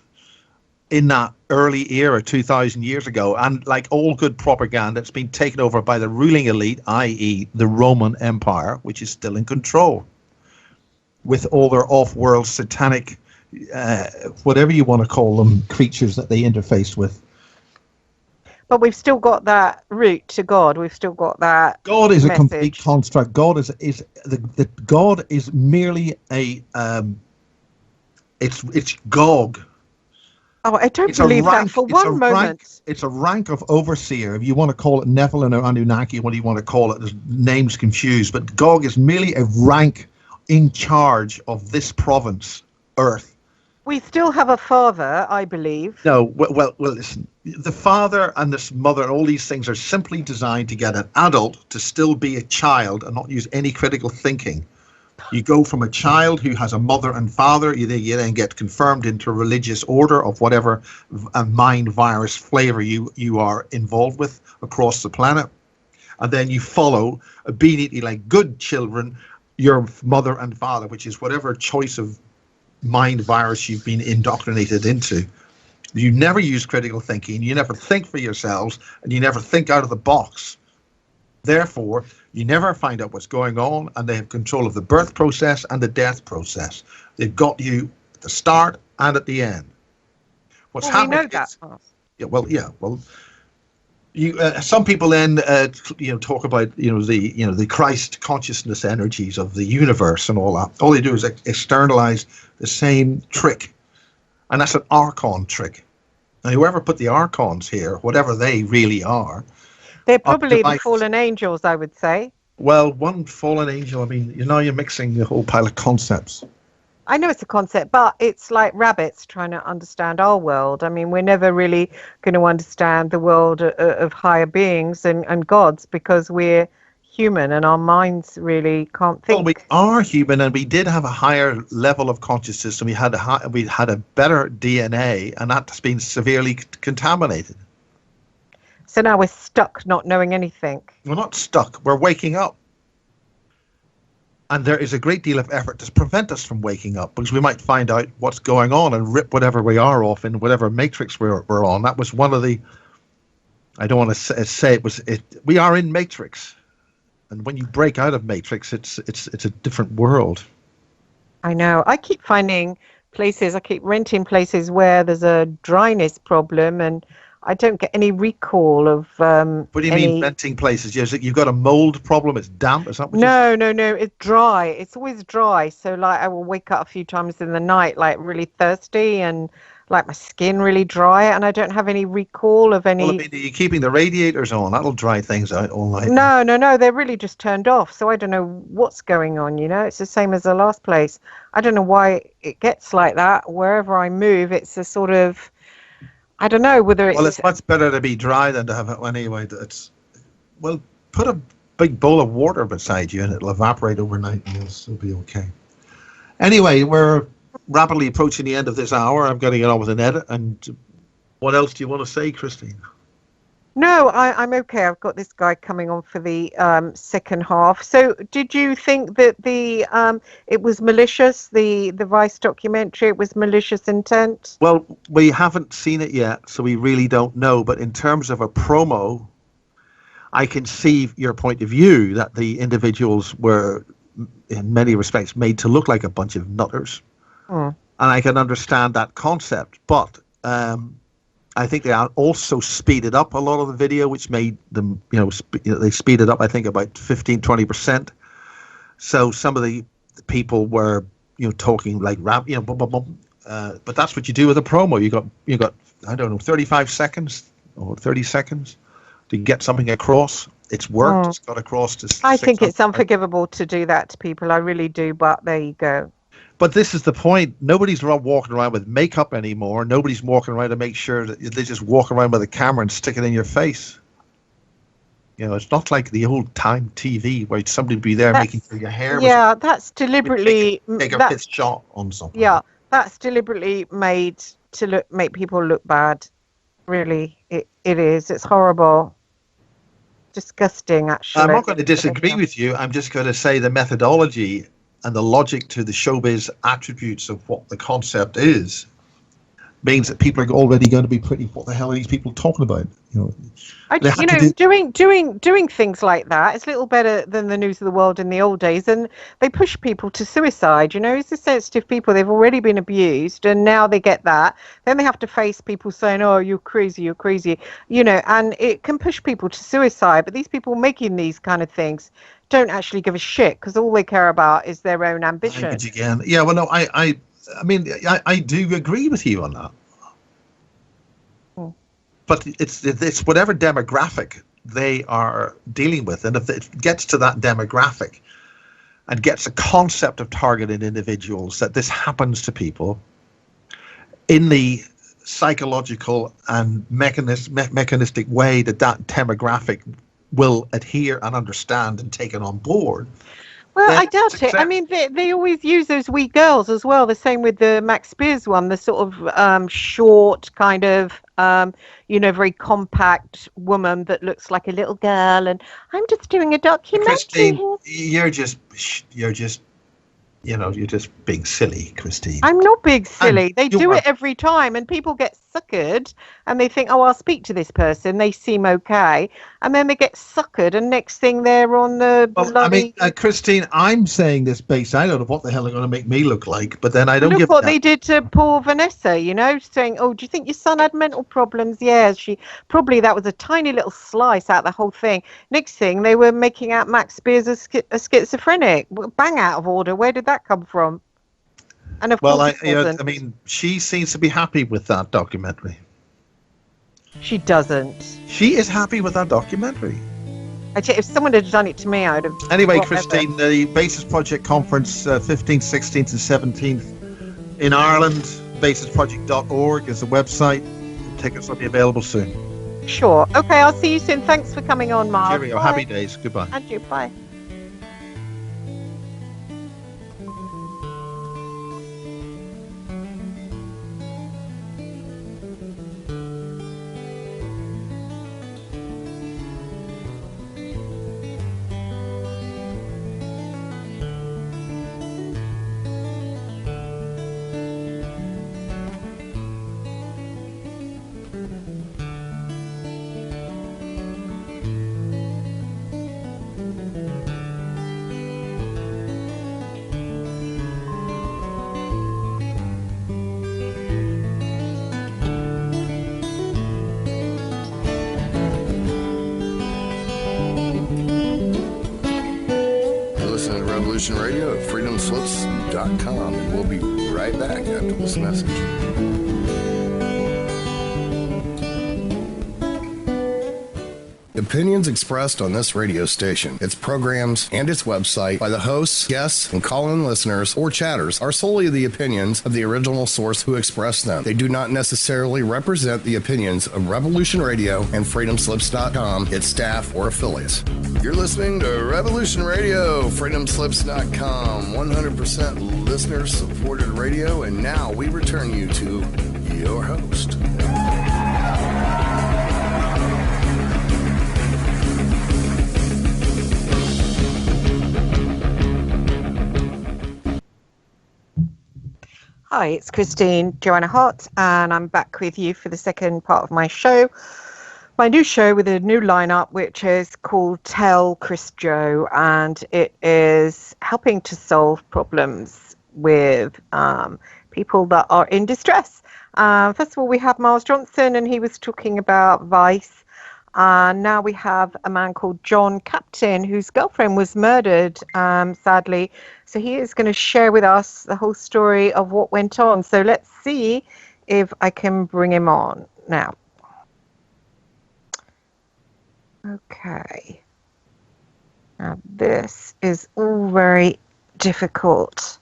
in that early era, 2,000 years ago. And like all good propaganda, it's been taken over by the ruling elite, i.e. the Roman Empire, which is still in control, with all their off-world satanic, whatever you want to call them, creatures that they interface with. But we've still got that route to God. We've still got that God is message. a complete construct. God is God is merely a it's Gog. Oh, I don't It's believe a rank, that for it's a one rank, moment. It's a rank of overseer. If you want to call it Nephilim or Anunnaki, what do you want to call it? There's names confused, but Gog is merely a rank in charge of this province, Earth. We still have a father, I believe. No, well, listen. The father and this mother and all these things are simply designed to get an adult to still be a child and not use any critical thinking. You go from a child who has a mother and father, you then get confirmed into a religious order of whatever mind virus flavor you are involved with across the planet. And then you follow obediently like good children, your mother and father, which is whatever choice of mind virus you've been indoctrinated into. You never use critical thinking, you never think for yourselves, and you never think out of the box. Therefore, you never find out what's going on, and they have control of the birth process and the death process. They've got you at the start and at the end. What's happening? We know that. Some people then talk about the Christ consciousness energies of the universe and all that. All they do is externalize the same trick, and that's an archon trick. And whoever put the archons here, whatever they really are, they're probably the fallen angels, I would say. Well, one fallen angel. I mean, you're mixing the whole pile of concepts. I know it's a concept, but it's like rabbits trying to understand our world. I mean, we're never really going to understand the world of higher beings and gods because we're human and our minds really can't think. Well, we are human, and we did have a higher level of consciousness, and we had a better DNA, and that's been severely contaminated. So now we're stuck not knowing anything. We're not stuck. We're waking up. And there is a great deal of effort to prevent us from waking up, because we might find out what's going on and rip whatever we are off in whatever matrix we're on. That was one of the, I don't want to say it, we are in matrix. And when you break out of matrix, it's a different world. I know. I keep finding places, I keep renting places where there's a dryness problem, and I don't get any recall of What do you mean renting places? You've got a mold problem? It's damp? Is that what No. It's dry. It's always dry. So like I will wake up a few times in the night like really thirsty and like my skin really dry, and I don't have any recall of any. Well, I mean, are you keeping the radiators on? That'll dry things out all night. No. They're really just turned off. So I don't know what's going on. It's the same as the last place. I don't know why it gets like that. Wherever I move, it's a sort of. I don't know whether it's... Well, it's much better to be dry than to have it anyway. Put a big bowl of water beside you and it'll evaporate overnight and you'll still be okay. Anyway, we're rapidly approaching the end of this hour. I'm going to get on with an edit. And what else do you want to say, Christine? No, I'm okay. I've got this guy coming on for the second half. So did you think that it was malicious, the Vice documentary, it was malicious intent? Well, we haven't seen it yet, so we really don't know. But in terms of a promo, I can see your point of view that the individuals were, in many respects, made to look like a bunch of nutters. And I can understand that concept. But I think they also speeded up a lot of the video, which made them, they speeded up, I think, about 15-20%. So some of the people were, talking like rap, but that's what you do with a promo. You got, I don't know, 35 seconds or 30 seconds to get something across. It's worked. It's got across to. I think it's unforgivable to do that to people. I really do. But there you go. But this is the point. Nobody's walking around with makeup anymore. Nobody's walking around to make sure that they just walk around with a camera and stick it in your face. It's not like the old time TV where somebody would be there making sure your hair was... Yeah, that's deliberately... Take a fifth shot on something. Yeah, that's deliberately made to make people look bad. Really, it is. It's horrible. disgusting, actually. I'm not going to disagree with you. I'm just going to say the methodology and the logic to the showbiz attributes of what the concept is means that people are already going to be pretty, what the hell are these people talking about? Doing things like that, it's a little better than the News of the World in the old days, and they push people to suicide. It's the sensitive people, they've already been abused, and now they get that. Then they have to face people saying, "Oh, you're crazy, and it can push people to suicide. But these people making these kind of things don't actually give a shit, because all they care about is their own ambition. Language again. Yeah, well, no, I mean, I do agree with you on that. But it's whatever demographic they are dealing with, and if it gets to that demographic and gets a concept of targeted individuals, that this happens to people in the psychological and mechanistic way that demographic will adhere and understand and take it on board. Well, I doubt it. I mean, they always use those weak girls as well. The same with the Max Spears one, the sort of short kind of, very compact woman that looks like a little girl. And I'm just doing a documentary. Christine, you're just being silly, Christine. I'm not being silly. They do it every time, and people get suckered, and they think, "Oh, I'll speak to this person. They seem okay," and then they get suckered, and next thing they're on the. Well, bloody... I mean, Christine, I'm saying this based. I don't know what the hell they're going to make me look like, but then I don't look give. What they did to poor Vanessa, saying, "Oh, do you think your son had mental problems?" Yeah, that was a tiny little slice out of the whole thing. Next thing, they were making out Max Spears as a schizophrenic. Bang out of order. Where did that come from? And of course, I mean, she seems to be happy with that documentary. She doesn't. She is happy with that documentary. If someone had done it to me, I'd have. Anyway, Christine, the Basis Project Conference, 15th, 16th, and 17th in Ireland. BasisProject.org is the website. Tickets will be available soon. Sure. Okay, I'll see you soon. Thanks for coming on, Mark. Cheerio. Bye. Happy days. Goodbye. And you. Bye. Radio at freedomslips.com, and we'll be right back after this message. Opinions expressed on this radio station, its programs, and its website by the hosts, guests, and call-in listeners or chatters are solely the opinions of the original source who expressed them. They do not necessarily represent the opinions of Revolution Radio and freedomslips.com, its staff, or affiliates. You're listening to Revolution Radio, freedomslips.com, 100% listener-supported radio, and now we return you to your host. Hi, it's Christine, Joanna Hart, and I'm back with you for the second part of my show. My new show with a new lineup, which is called Tell Chris Joe, and it is helping to solve problems with people that are in distress. First of all, we have Miles Johnston, and he was talking about Vice. Now we have a man called John Captain, whose girlfriend was murdered, sadly. So he is going to share with us the whole story of what went on. So let's see if I can bring him on now. Okay. Now this is all very difficult.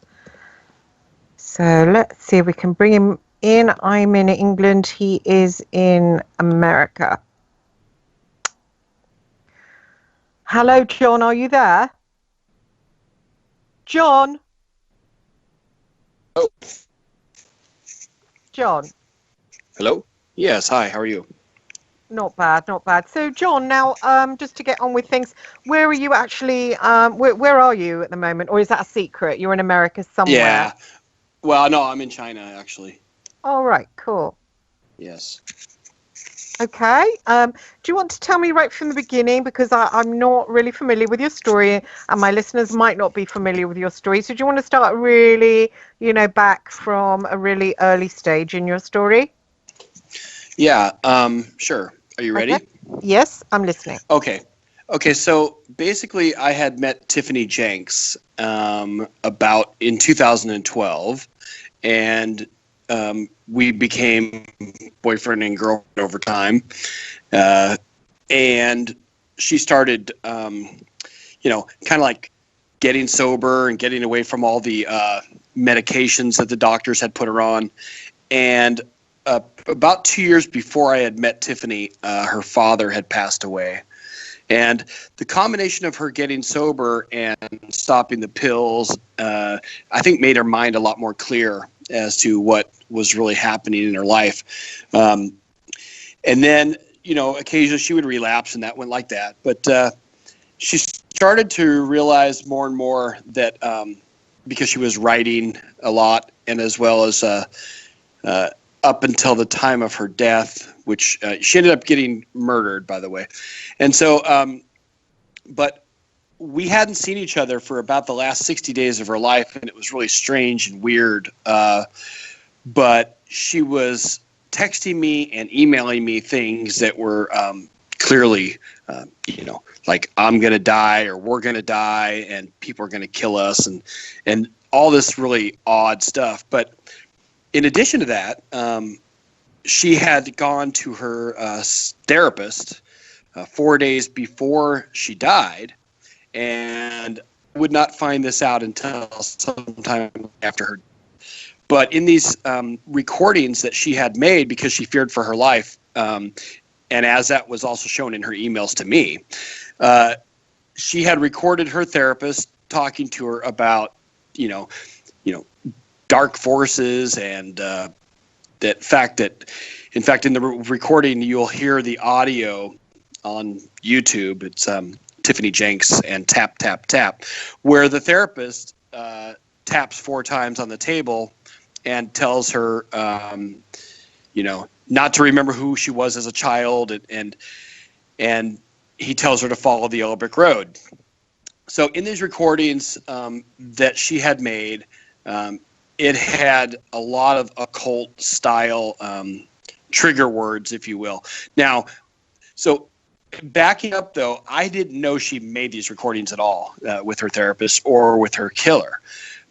So let's see if we can bring him in. I'm in England. He is in America. Hello, John. Are you there? John? Oh. John? Hello? Yes, hi, how are you? Not bad, not bad. So, John, now, just to get on with things, where are you actually? Where are you at the moment, or is that a secret? You're in America somewhere. Yeah. Well, no, I'm in China actually. All right, cool. Yes. Okay. Do you want to tell me right from the beginning, because I'm not really familiar with your story, and my listeners might not be familiar with your story. So, do you want to start really, back from a really early stage in your story? Yeah. Sure. Are you ready? Okay. Yes, I'm listening. Okay. Okay. So basically, I had met Tiffany Jenks about in 2012, and we became boyfriend and girlfriend over time. And she started, kind of like getting sober and getting away from all the medications that the doctors had put her on. And about 2 years before I had met Tiffany, her father had passed away. And the combination of her getting sober and stopping the pills, I think made her mind a lot more clear as to what was really happening in her life. And then, occasionally she would relapse, and that went like that. But she started to realize more and more that because she was writing a lot, and as well as up until the time of her death, which she ended up getting murdered, by the way. And so, but we hadn't seen each other for about the last 60 days of her life, and it was really strange and weird. But she was texting me and emailing me things that were clearly, like I'm going to die, or we're going to die, and people are going to kill us, and all this really odd stuff. But in addition to that, she had gone to her therapist 4 days before she died, and would not find this out until sometime after her. But in these recordings that she had made, because she feared for her life, and as that was also shown in her emails to me, she had recorded her therapist talking to her about, dark forces, and in fact, in the recording, you'll hear the audio on YouTube. It's Tiffany Jenks and Tap, Tap, Tap, where the therapist taps 4 times on the table and tells her, not to remember who she was as a child, and he tells her to follow the yellow brick road. So in these recordings that she had made, it had a lot of occult style trigger words, if you will. Now, so backing up though, I didn't know she made these recordings at all with her therapist or with her killer.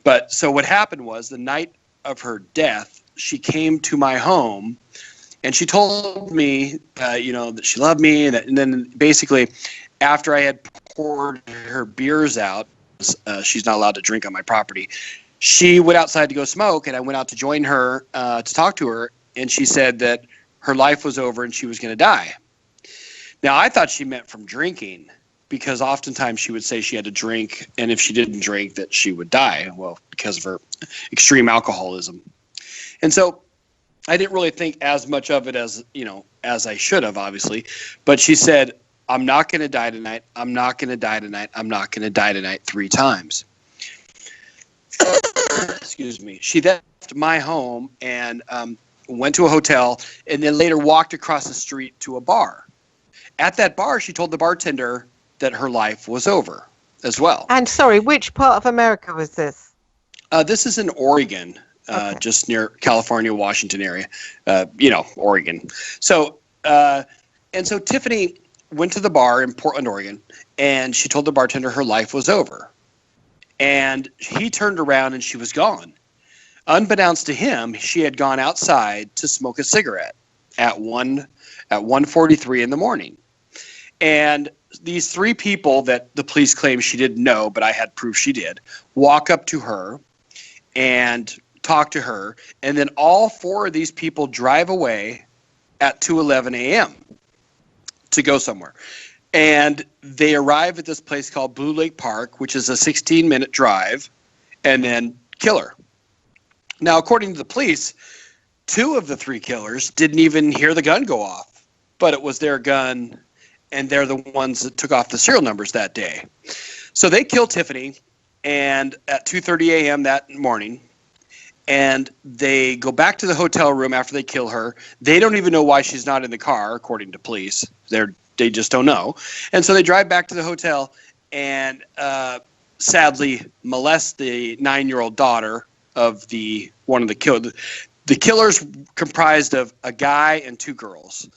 But so what happened was, the night of her death, she came to my home and she told me, that she loved me. And then basically, after I had poured her beers out, she's not allowed to drink on my property, she went outside to go smoke, and I went out to join her to talk to her, and she said that her life was over and she was going to die. Now, I thought she meant from drinking, because oftentimes she would say she had to drink, and if she didn't drink, that she would die, well, because of her extreme alcoholism. And so I didn't really think as much of it as I should have, obviously. But she said, I'm not going to die tonight. I'm not going to die tonight. I'm not going to die tonight 3 times. Excuse me. She then left my home and went to a hotel, and then later walked across the street to a bar. At that bar, she told the bartender that her life was over as well. And sorry, which part of America was this? This is in Oregon, Okay. just near California, Washington area, Oregon. So, and so Tiffany went to the bar in Portland, Oregon, and she told the bartender her life was over. And he turned around and she was gone. Unbeknownst to him, she had gone outside to smoke a cigarette at 1:43 in the morning. And these 3 people that the police claim she didn't know, but I had proof she did, walk up to her and talk to her. And then all 4 of these people drive away at 2:11 a.m. to go somewhere. And they arrive at this place called Blue Lake Park, which is a 16-minute drive, and then kill her. Now, according to the police, 2 of the 3 killers didn't even hear the gun go off. but it was their gun, and they're the ones that took off the serial numbers that day. So they kill Tiffany, and at 2:30 a.m. that morning, and they go back to the hotel room after they kill her. They don't even know why she's not in the car, according to police. They just don't know. And so they drive back to the hotel and sadly molest the 9-year-old daughter of one of the killers. The killers comprised of a guy and 2 girls.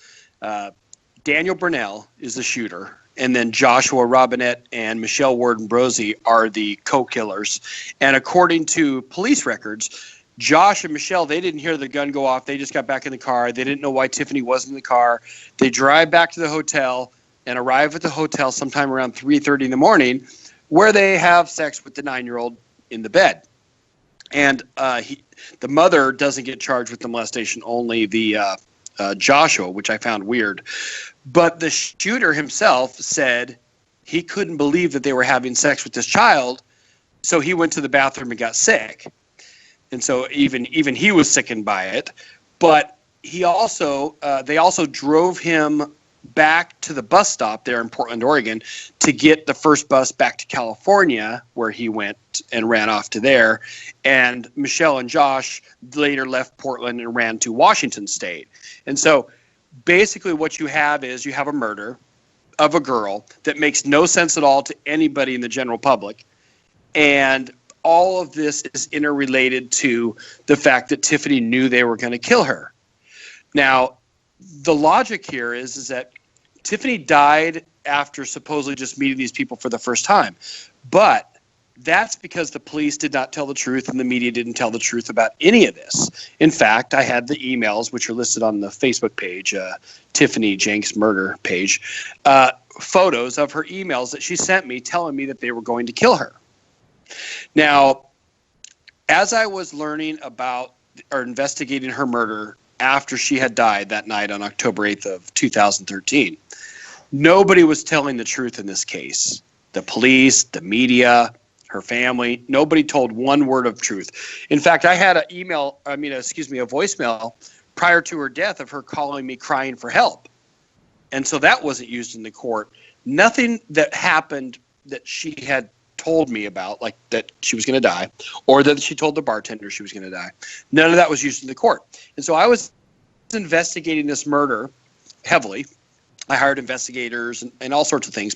Daniel Burnell is the shooter, and then Joshua Robinette and Michelle Warden-Brosey are the co-killers. And according to police records, Josh and Michelle, they didn't hear the gun go off. They just got back in the car. They didn't know why Tiffany wasn't in the car. They drive back to the hotel and arrive at the hotel sometime around 3:30 in the morning, where they have sex with the 9-year-old in the bed. And the mother doesn't get charged with the molestation, only the Joshua, which I found weird. But the shooter himself said he couldn't believe that they were having sex with this child, so he went to the bathroom and got sick. And so even he was sickened by it. But he also they also drove him back to the bus stop there in Portland, Oregon, to get the first bus back to California, where he went and ran off to there. And Michelle and Josh later left Portland and ran to Washington State. And so basically what you have is you have a murder of a girl that makes no sense at all to anybody in the general public. And all of this is interrelated to the fact that Tiffany knew they were going to kill her. Now, the logic here is that Tiffany died after supposedly just meeting these people for the first time. But that's because the police did not tell the truth and the media didn't tell the truth about any of this. In fact, I had the emails, which are listed on the Facebook page, Tiffany Jenks murder page, photos of her emails that she sent me telling me that they were going to kill her. Now, as I was learning about or investigating her murder after she had died that night on October 8th of 2013, nobody was telling the truth in this case. The police, the media, her family, nobody told one word of truth. In fact, I had a voicemail prior to her death of her calling me crying for help. And so that wasn't used in the court. Nothing that happened that she had told me about, like that she was going to die, or that she told the bartender she was going to die. None of that was used in the court. And so I was investigating this murder heavily. I hired investigators and all sorts of things.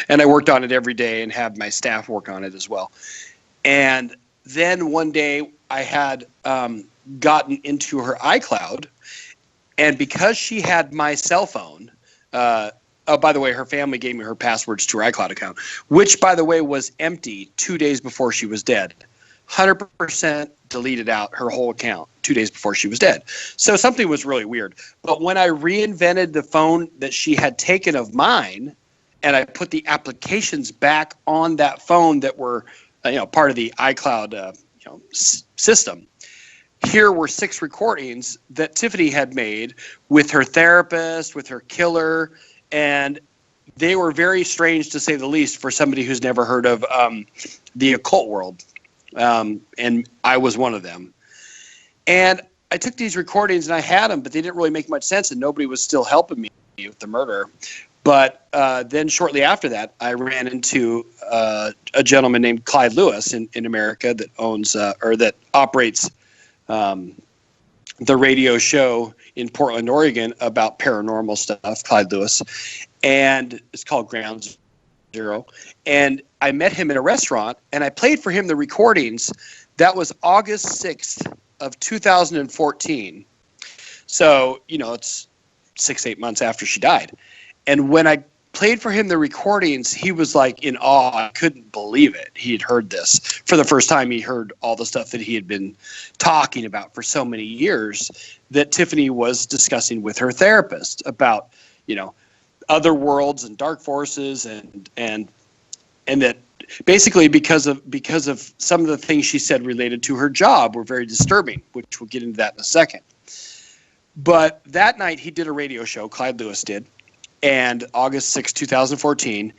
And I worked on it every day and had my staff work on it as well. And then one day I had gotten into her iCloud, and because she had my cell phone, oh, by the way, her family gave me her passwords to her iCloud account, which, by the way, was empty 2 days before she was dead. 100% deleted out her whole account 2 days before she was dead. So something was really weird. But when I reinvented the phone that she had taken of mine, and I put the applications back on that phone that were, part of the iCloud, system, here were 6 recordings that Tiffany had made with her therapist, with her killer, and they were very strange, to say the least, for somebody who's never heard of the occult world. And I was one of them. And I took these recordings and I had them, but they didn't really make much sense, and nobody was still helping me with the murder. But then shortly after that, I ran into a gentleman named Clyde Lewis in America that owns or that operates the radio show in Portland, Oregon about paranormal stuff, Clyde Lewis, and it's called Ground Zero. And I met him in a restaurant, and I played for him the recordings. That was August 6th of 2014. So, it's 6-8 months after she died. And when I played for him the recordings, he was like in awe. I couldn't believe it. He had heard this for the first time. He heard all the stuff that he had been talking about for so many years that Tiffany was discussing with her therapist about, other worlds and dark forces and that basically because of some of the things she said related to her job were very disturbing, which we'll get into that in a second. But that night he did a radio show, Clyde Lewis did, and August 6, 2014,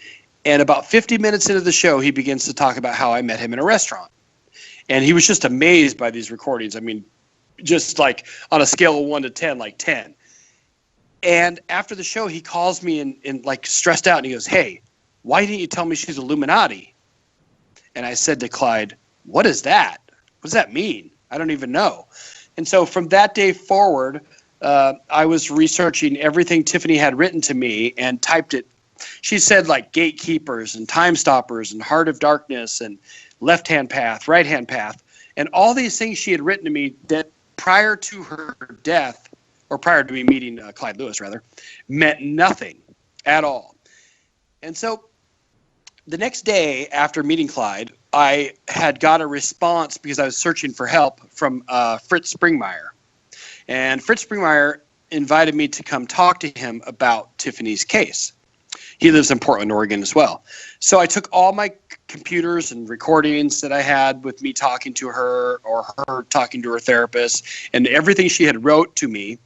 and about 50 minutes into the show, he begins to talk about how I met him in a restaurant. And he was just amazed by these recordings. I mean, just like on a scale of 1 to 10, like 10. And after the show, he calls me and like stressed out, and he goes, "Hey, why didn't you tell me she's Illuminati?" And I said to Clyde, "What is that? What does that mean? I don't even know." And so from that day forward, I was researching everything Tiffany had written to me and typed it. She said like gatekeepers and time stoppers and heart of darkness and left-hand path, right-hand path, and all these things she had written to me that prior to her death, or prior to me meeting Clyde Lewis, rather, meant nothing at all. And so the next day after meeting Clyde, I had got a response because I was searching for help from Fritz Springmeier. And Fritz Springmeier invited me to come talk to him about Tiffany's case. He lives in Portland, Oregon as well. So I took all my computers and recordings that I had with me talking to her or her talking to her therapist and everything she had wrote to me.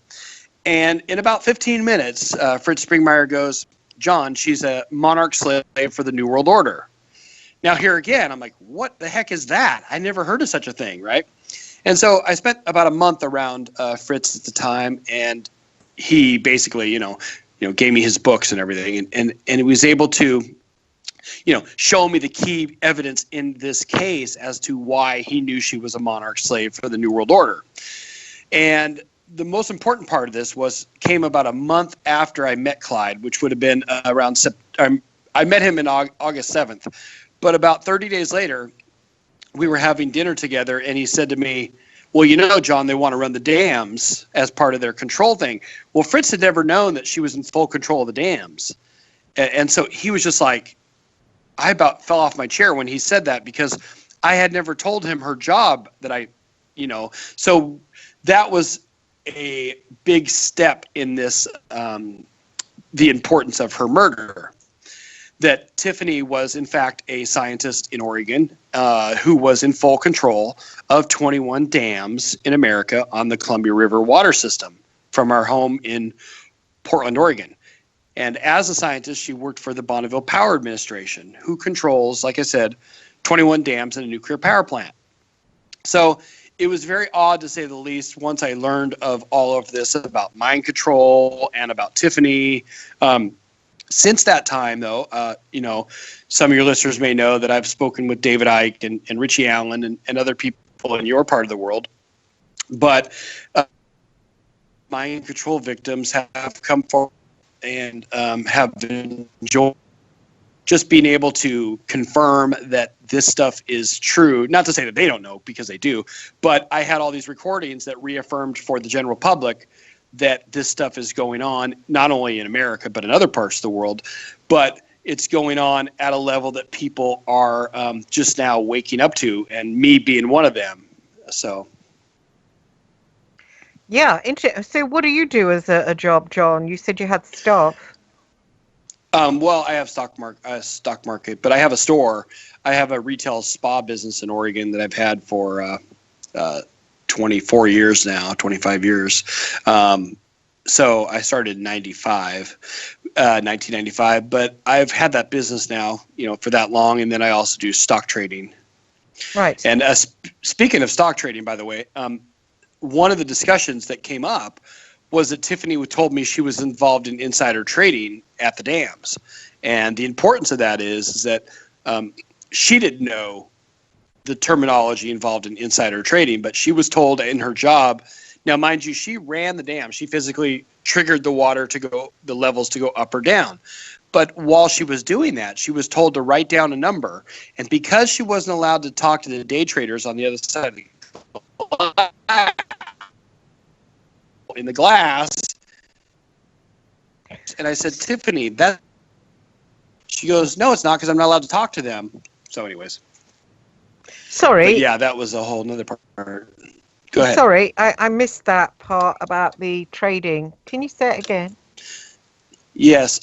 And in about 15 minutes, Fritz Springmeier goes, "John, she's a Monarch slave for the New World Order." Now here again, I'm like, what the heck is that? I never heard of such a thing, right? And so I spent about a month around Fritz at the time, and he basically, gave me his books and everything, and he was able to, show me the key evidence in this case as to why he knew she was a Monarch slave for the New World Order. And the most important part of this came about a month after I met Clyde, which would have been around I met him in August 7th, but about 30 days later, we were having dinner together, and he said to me, "Well, John, they want to run the dams as part of their control thing." Well, Fritz had never known that she was in full control of the dams. And so he was just like, I about fell off my chair when he said that, because I had never told him her job that so that was a big step in this, the importance of her murder. That Tiffany was, in fact, a scientist in Oregon who was in full control of 21 dams in America on the Columbia River water system from our home in Portland, Oregon. And as a scientist, she worked for the Bonneville Power Administration, who controls, like I said, 21 dams and a nuclear power plant. So it was very odd, to say the least, once I learned of all of this about mind control and about Tiffany. Since that time, though, some of your listeners may know that I've spoken with David Icke and Richie Allen and other people in your part of the world. But mind control victims have come forward and have enjoyed just being able to confirm that this stuff is true. Not to say that they don't know, because they do, but I had all these recordings that reaffirmed for the general public that this stuff is going on, not only in America, but in other parts of the world. But it's going on at a level that people are just now waking up to, and me being one of them. So. Yeah. So what do you do as a job, John? You said you had staff. Well, I have stock market, but I have a store. I have a retail spa business in Oregon that I've had for 24 years now, 25 years. So I started in 1995, but I've had that business now, for that long. And then I also do stock trading. Right. And speaking of stock trading, by the way, one of the discussions that came up was that Tiffany told me she was involved in insider trading at the dams. And the importance of that is that she didn't know the terminology involved in insider trading, but she was told in her job. Now, mind you, she ran the dam. She physically triggered the water the levels to go up or down. But while she was doing that, she was told to write down a number. And because she wasn't allowed to talk to the day traders on the other side of the in the glass, and I said, "Tiffany, that..." She goes, "No, it's not, because I'm not allowed to talk to them." So anyways. Sorry. But yeah, that was a whole nother part. Go ahead. Sorry, I missed that part about the trading. Can you say it again? Yes.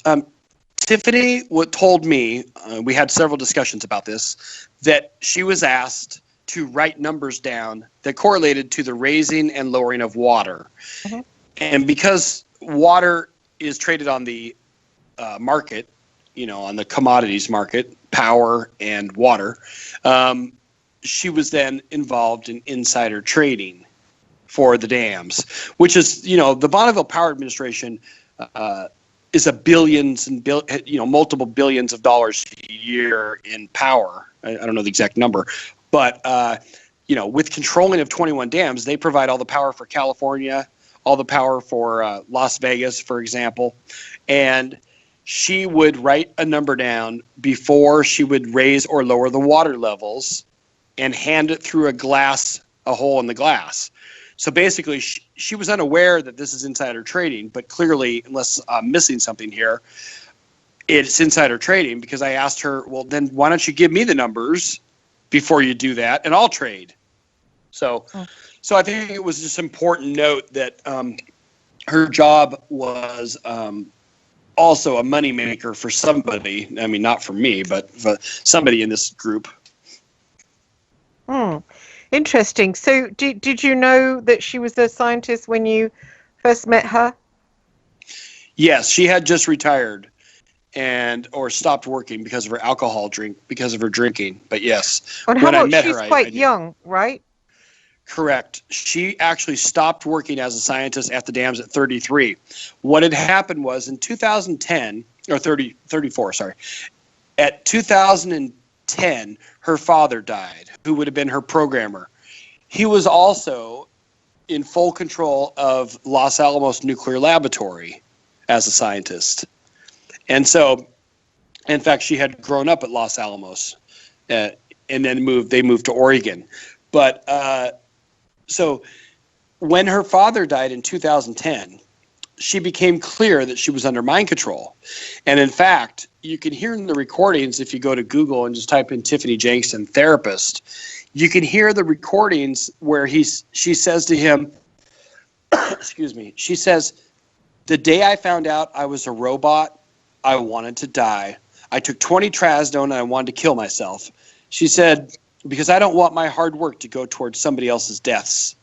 Tiffany told me, we had several discussions about this, that she was asked to write numbers down that correlated to the raising and lowering of water. Mm-hmm. And because water is traded on the market, on the commodities market, power and water, she was then involved in insider trading for the dams, which is, the Bonneville Power Administration is a billions and multiple billions of dollars a year in power. I don't know the exact number, but with controlling of 21 dams, they provide all the power for California, all the power for Las Vegas, for example, and she would write a number down before she would raise or lower the water levels and hand it through a hole in the glass. So basically, she was unaware that this is insider trading, but clearly, unless I'm missing something here, it's insider trading, because I asked her, well, then why don't you give me the numbers before you do that, and I'll trade. So I think it was just an important note that her job was also a moneymaker for somebody. I mean, not for me, but for somebody in this group. Interesting. So did you know that she was a scientist when you first met her? Yes, she had just retired or stopped working because of her drinking. But yes, And how old? She's quite young, right? Correct. She actually stopped working as a scientist at the dams at 33. What had happened was in 2010, or 34, sorry. At 2010, her father died, who would have been her programmer. He was also in full control of Los Alamos Nuclear Laboratory as a scientist. And so, in fact, she had grown up at Los Alamos and then they moved to Oregon. But so when her father died in 2010, she became clear that she was under mind control. And in fact, you can hear in the recordings, if you go to Google and just type in Tiffany Jenks and therapist, you can hear the recordings where she says to him, excuse me, she says, "The day I found out I was a robot, I wanted to die. I took 20 trazodone and I wanted to kill myself." She said, "Because I don't want my hard work to go towards somebody else's deaths."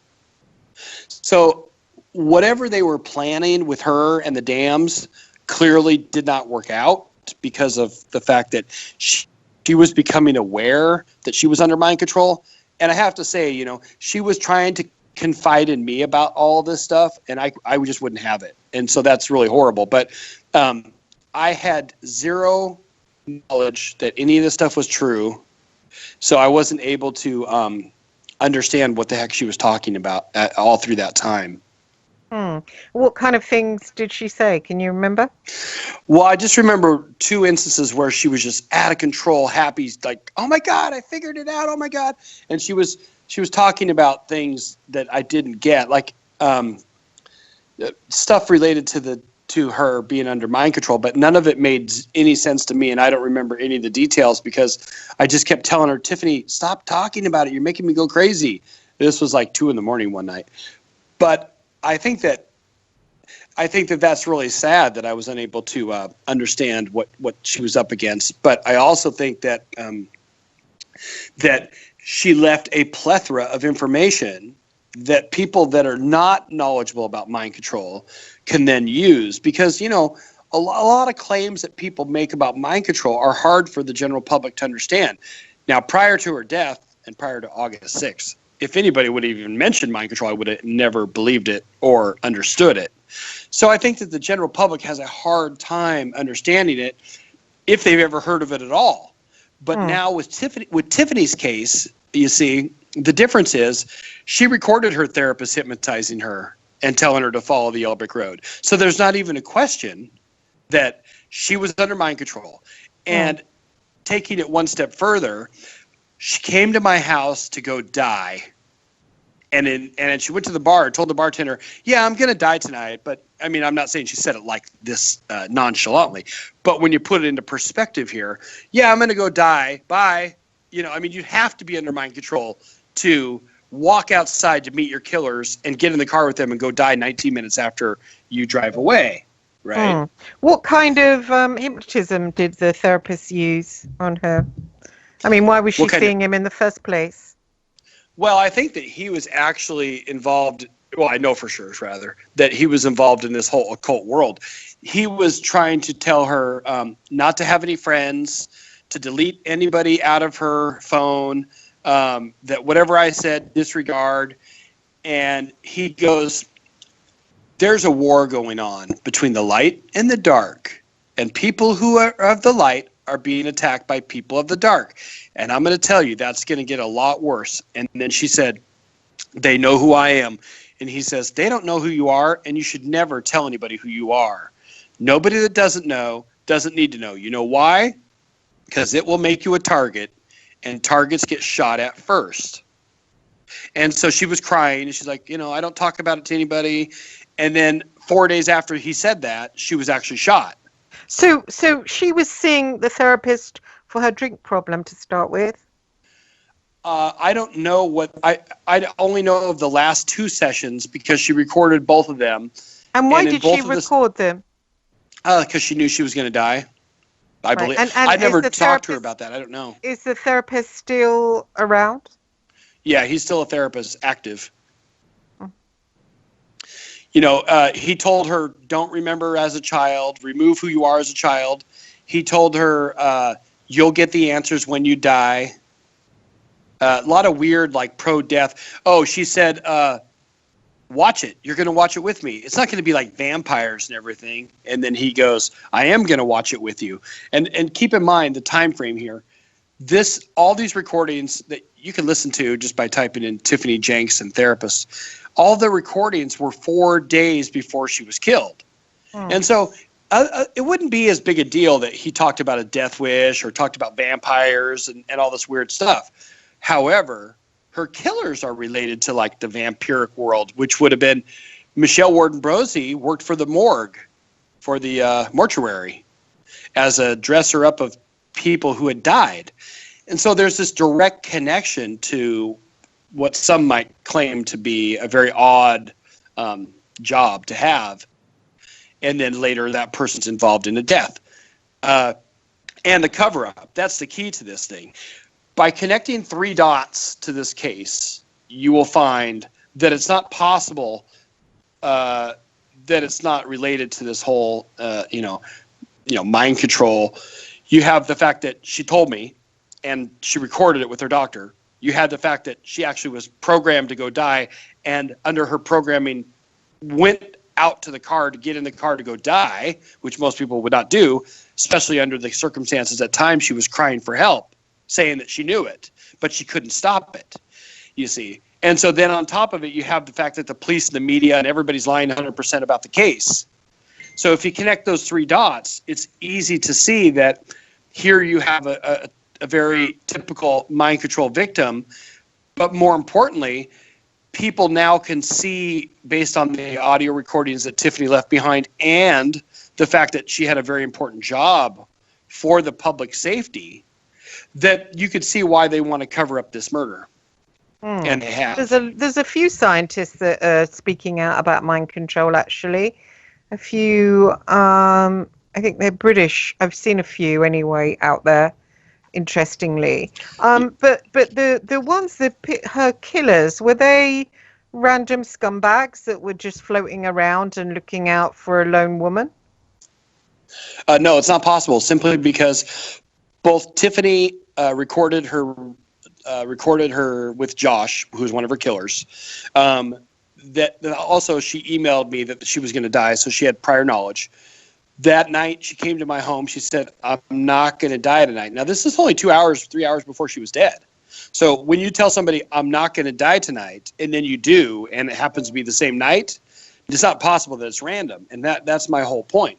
So whatever they were planning with her and the dams clearly did not work out, because of the fact that she was becoming aware that she was under mind control. And I have to say, she was trying to confide in me about all this stuff, and I just wouldn't have it. And so that's really horrible. But I had zero knowledge that any of this stuff was true. So I wasn't able to understand what the heck she was talking about all through that time. What kind of things did she say? Can you remember? Well, I just remember two instances where she was just out of control, happy, like, "Oh my God, I figured it out. Oh my God." And she was talking about things that I didn't get, like stuff related to her being under mind control, but none of it made any sense to me, and I don't remember any of the details because I just kept telling her, "Tiffany, stop talking about it. You're making me go crazy." This was like 2 a.m. one night. But I think that that's really sad that I was unable to understand what she was up against. But I also think that that she left a plethora of information that people that are not knowledgeable about mind control can then use, because a lot of claims that people make about mind control are hard for the general public to understand. Now, prior to her death and prior to August 6th, if anybody would have even mentioned mind control, I would have never believed it or understood it. So I think that the general public has a hard time understanding it if they've ever heard of it at all. But now with Tiffany's case, you see, the difference is she recorded her therapist hypnotizing her and telling her to follow the yellow brick road. So there's not even a question that she was under mind control. And taking it one step further, she came to my house to go die. And then she went to the bar and told the bartender, "Yeah, I'm going to die tonight." But I mean, I'm not saying she said it like this nonchalantly. But when you put it into perspective here, "Yeah, I'm going to go die. Bye." I mean, you have to be under mind control to walk outside to meet your killers and get in the car with them and go die 19 minutes after you drive away, right? What kind of hypnotism did the therapist use on her? I mean, why was she seeing him in the first place? Well, I think that he was actually involved. Well, I know for sure, rather, that he was involved in this whole occult world. He was trying to tell her not to have any friends, to delete anybody out of her phone, that whatever I said, disregard. And he goes, there's a war going on between the light and the dark, and people who are of the light are being attacked by people of the dark. And I'm going to tell you, that's going to get a lot worse. And then she said, they know who I am. And he says, they don't know who you are, and you should never tell anybody who you are. Nobody that doesn't know doesn't need to know. You know why? Because it will make you a target, and targets get shot at first. And so she was crying, and she's like, I don't talk about it to anybody. And then 4 days after he said that, she was actually shot. So she was seeing the therapist for her drink problem to start with? I don't know what I only know of the last 2 sessions because she recorded both of them. And why did she record them? Because she knew she was going to die. I believe. And I never talked to her about that. I don't know. Is the therapist still around? Yeah, he's still a therapist, active. He told her, don't remember as a child, remove who you are as a child. He told her, you'll get the answers when you die. A lot of weird, like, pro-death. Oh, she said, watch it. You're going to watch it with me. It's not going to be like vampires and everything. And then he goes, I am going to watch it with you. And keep in mind the time frame here. All these recordings that you can listen to just by typing in Tiffany Jenks and therapist, all the recordings were 4 days before she was killed. And so it wouldn't be as big a deal that he talked about a death wish or talked about vampires and all this weird stuff. However, her killers are related to like the vampiric world, which would have been Michelle Warden-Brosey worked for the morgue, for the mortuary, as a dresser up of people who had died. And so there's this direct connection to what some might claim to be a very odd job to have. And then later that person's involved in a death. And the cover-up, that's the key to this thing. By connecting 3 dots to this case, you will find that it's not possible that it's not related to this whole, mind control. You have the fact that she told me, and she recorded it with her doctor. You had the fact that she actually was programmed to go die, and under her programming went out to the car to get in the car to go die, which most people would not do, especially under the circumstances at times she was crying for help, saying that she knew it, but she couldn't stop it, you see. And so then on top of it, you have the fact that the police and the media and everybody's lying 100% about the case. So if you connect those 3 dots, it's easy to see that here you have a very typical mind control victim, but more importantly, people now can see, based on the audio recordings that Tiffany left behind and the fact that she had a very important job for the public safety, that you could see why they want to cover up this murder. And they have. There's a few scientists that are speaking out about mind control, actually. A few, I think they're British. I've seen a few anyway out there, interestingly. But the ones that her killers, were they random scumbags that were just floating around and looking out for a lone woman? No, it's not possible, simply because both Tiffany recorded her with Josh, who's one of her killers. That also she emailed me that she was going to die, so she had prior knowledge. That night she came to my home. She said, I'm not going to die tonight. Now, this is only 3 hours before she was dead. So when you tell somebody, I'm not going to die tonight, and then you do, and it happens to be the same night, it's not possible that it's random. And that's my whole point.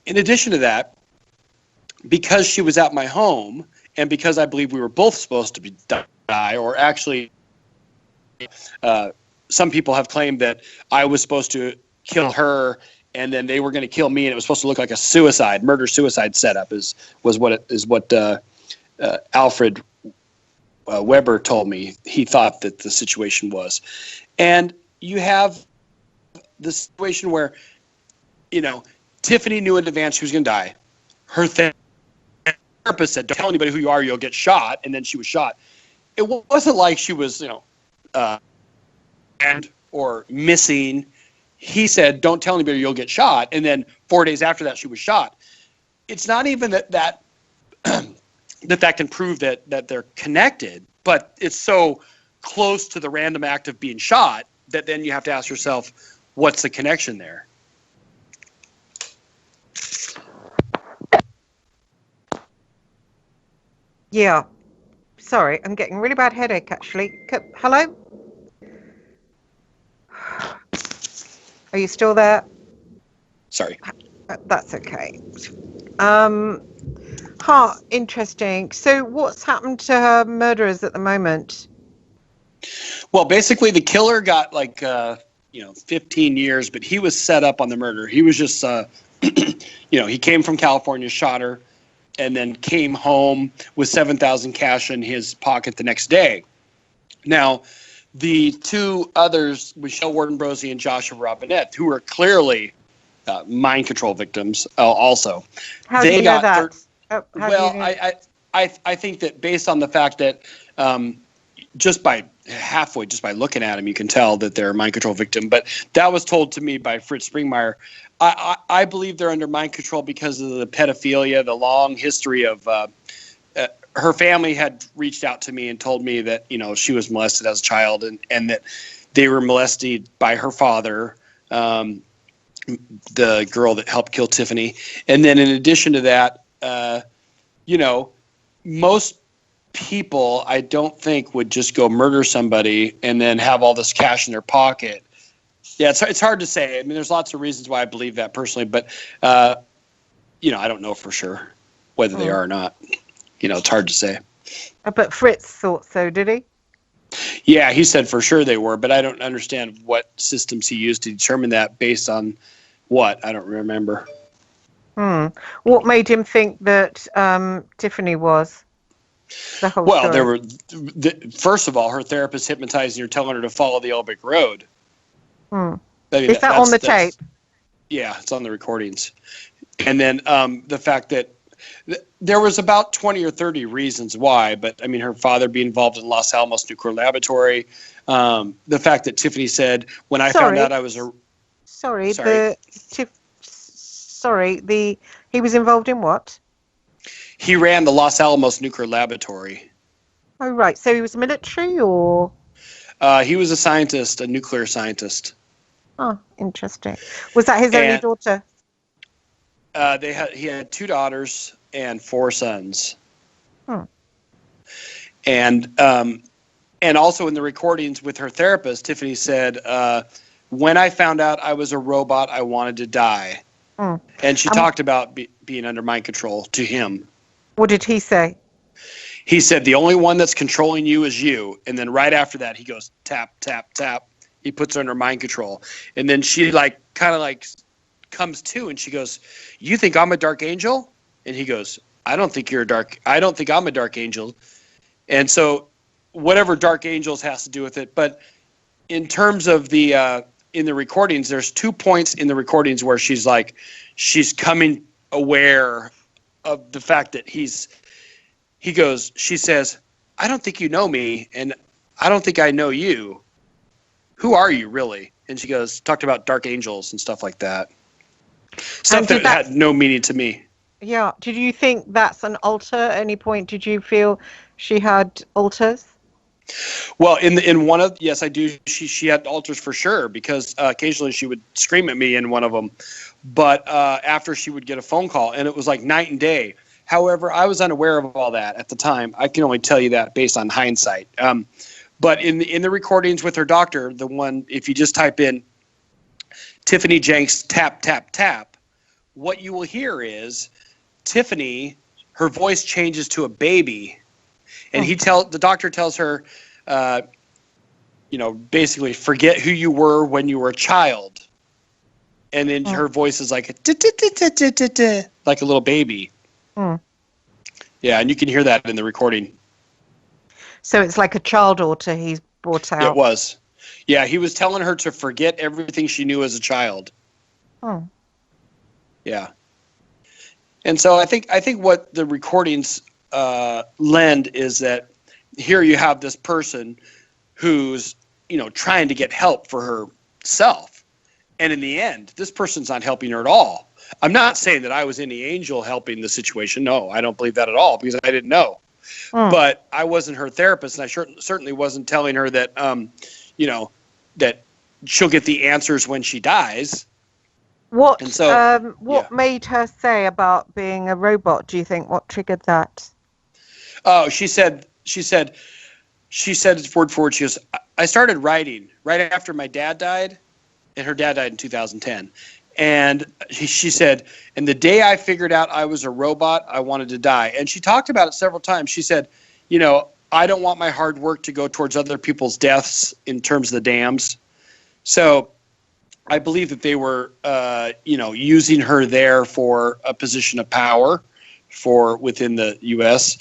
In addition to that, because she was at my home, and because I believe we were both supposed to die, or actually some people have claimed that I was supposed to kill her and then they were going to kill me, and it was supposed to look like a murder-suicide setup was what Alfred Weber told me he thought that the situation was. And you have the situation where, Tiffany knew in advance she was going to die. Her therapist said, don't tell anybody who you are, you'll get shot, and then she was shot. It wasn't like she was, or missing. He said, don't tell anybody, you'll get shot, and then 4 days after that, she was shot. It's not even that can prove that they're connected, but it's so close to the random act of being shot that then you have to ask yourself, what's the connection there? Yeah. Sorry, I'm getting a really bad headache, actually. Hello? Are you still there? Sorry. That's okay. Interesting. So what's happened to her murderers at the moment? Well, basically, the killer got 15 years, but he was set up on the murder. He was just, he came from California, shot her, and then came home with $7,000 cash in his pocket the next day. Now, the two others, Michelle Wardenbrosey and Joshua Robinette, who were clearly mind control victims, also. How do you know that? I think that based on the fact that just by looking at them, you can tell that they're a mind control victim. But that was told to me by Fritz Springmeier. I believe they're under mind control because of the pedophilia, the long history of her family had reached out to me and told me that, she was molested as a child and that they were molested by her father, the girl that helped kill Tiffany. And then in addition to that, most people, I don't think, would just go murder somebody and then have all this cash in their pocket. Yeah, it's hard to say. I mean, there's lots of reasons why I believe that personally, but I don't know for sure whether they are or not. It's hard to say. But Fritz thought so, did he? Yeah, he said for sure they were, but I don't understand what systems he used to determine that based on what. I don't remember. What made him think that Tiffany was? The whole story. First of all, her therapist hypnotizing her, telling her to follow the Olbic Road. Is that on the tape? Yeah, it's on the recordings. And then the fact that there was about 20 or 30 reasons why, but I mean, her father being involved in Los Alamos Nuclear Laboratory, the fact that Tiffany said, when I found out I was a... He was involved in what? He ran the Los Alamos Nuclear Laboratory. Oh, right. So he was military or? He was a scientist, a nuclear scientist. Oh, interesting. Was that his only daughter? He had 2 daughters and 4 sons. And also in the recordings with her therapist, Tiffany said, when I found out I was a robot, I wanted to die. And she talked about being under mind control to him. What did he say? He said, the only one that's controlling you is you. And then right after that, he goes, tap, tap, tap. He puts her under mind control. And then she comes to and she goes, you think I'm a dark angel? And he goes, I don't think I'm a dark angel. And so whatever dark angels has to do with it. But in terms of the, in the recordings, there's 2 points in the recordings where she's coming aware of the fact that she says, I don't think you know me, and I don't think I know you. Who are you, really? And she goes, talked about dark angels and stuff like that. Stuff that had no meaning to me. Yeah. Did you think that's an alter at any point? Did you feel she had alters? Well, in one of, yes, I do. She had alters for sure, because occasionally she would scream at me in one of them. But after she would get a phone call, and it was like night and day. However, I was unaware of all that at the time. I can only tell you that based on hindsight. But in the recordings with her doctor, the one, if you just type in Tiffany Jenks tap, tap, tap, what you will hear is Tiffany, her voice changes to a baby. And the doctor tells her, basically forget who you were when you were a child. And then her voice is like like a little baby. Yeah, and you can hear that in the recording. So it's like a child alter he's brought out. It was. Yeah, he was telling her to forget everything she knew as a child. Yeah. And so I think what the recordings lend is that here you have this person who's, trying to get help for herself. And in the end, this person's not helping her at all. I'm not saying that I was any angel helping the situation. No, I don't believe that at all, because I didn't know. But I wasn't her therapist, and I certainly wasn't telling her that, that she'll get the answers when she dies. What And so, made her say about being a robot? Do you think what triggered that? Oh, she said word for word. She goes, I started writing right after my dad died, and her dad died in 2010. And she said, and the day I figured out I was a robot, I wanted to die. And she talked about it several times. She said, I don't want my hard work to go towards other people's deaths in terms of the dams. So I believe that they were, using her there for a position of power within the U.S.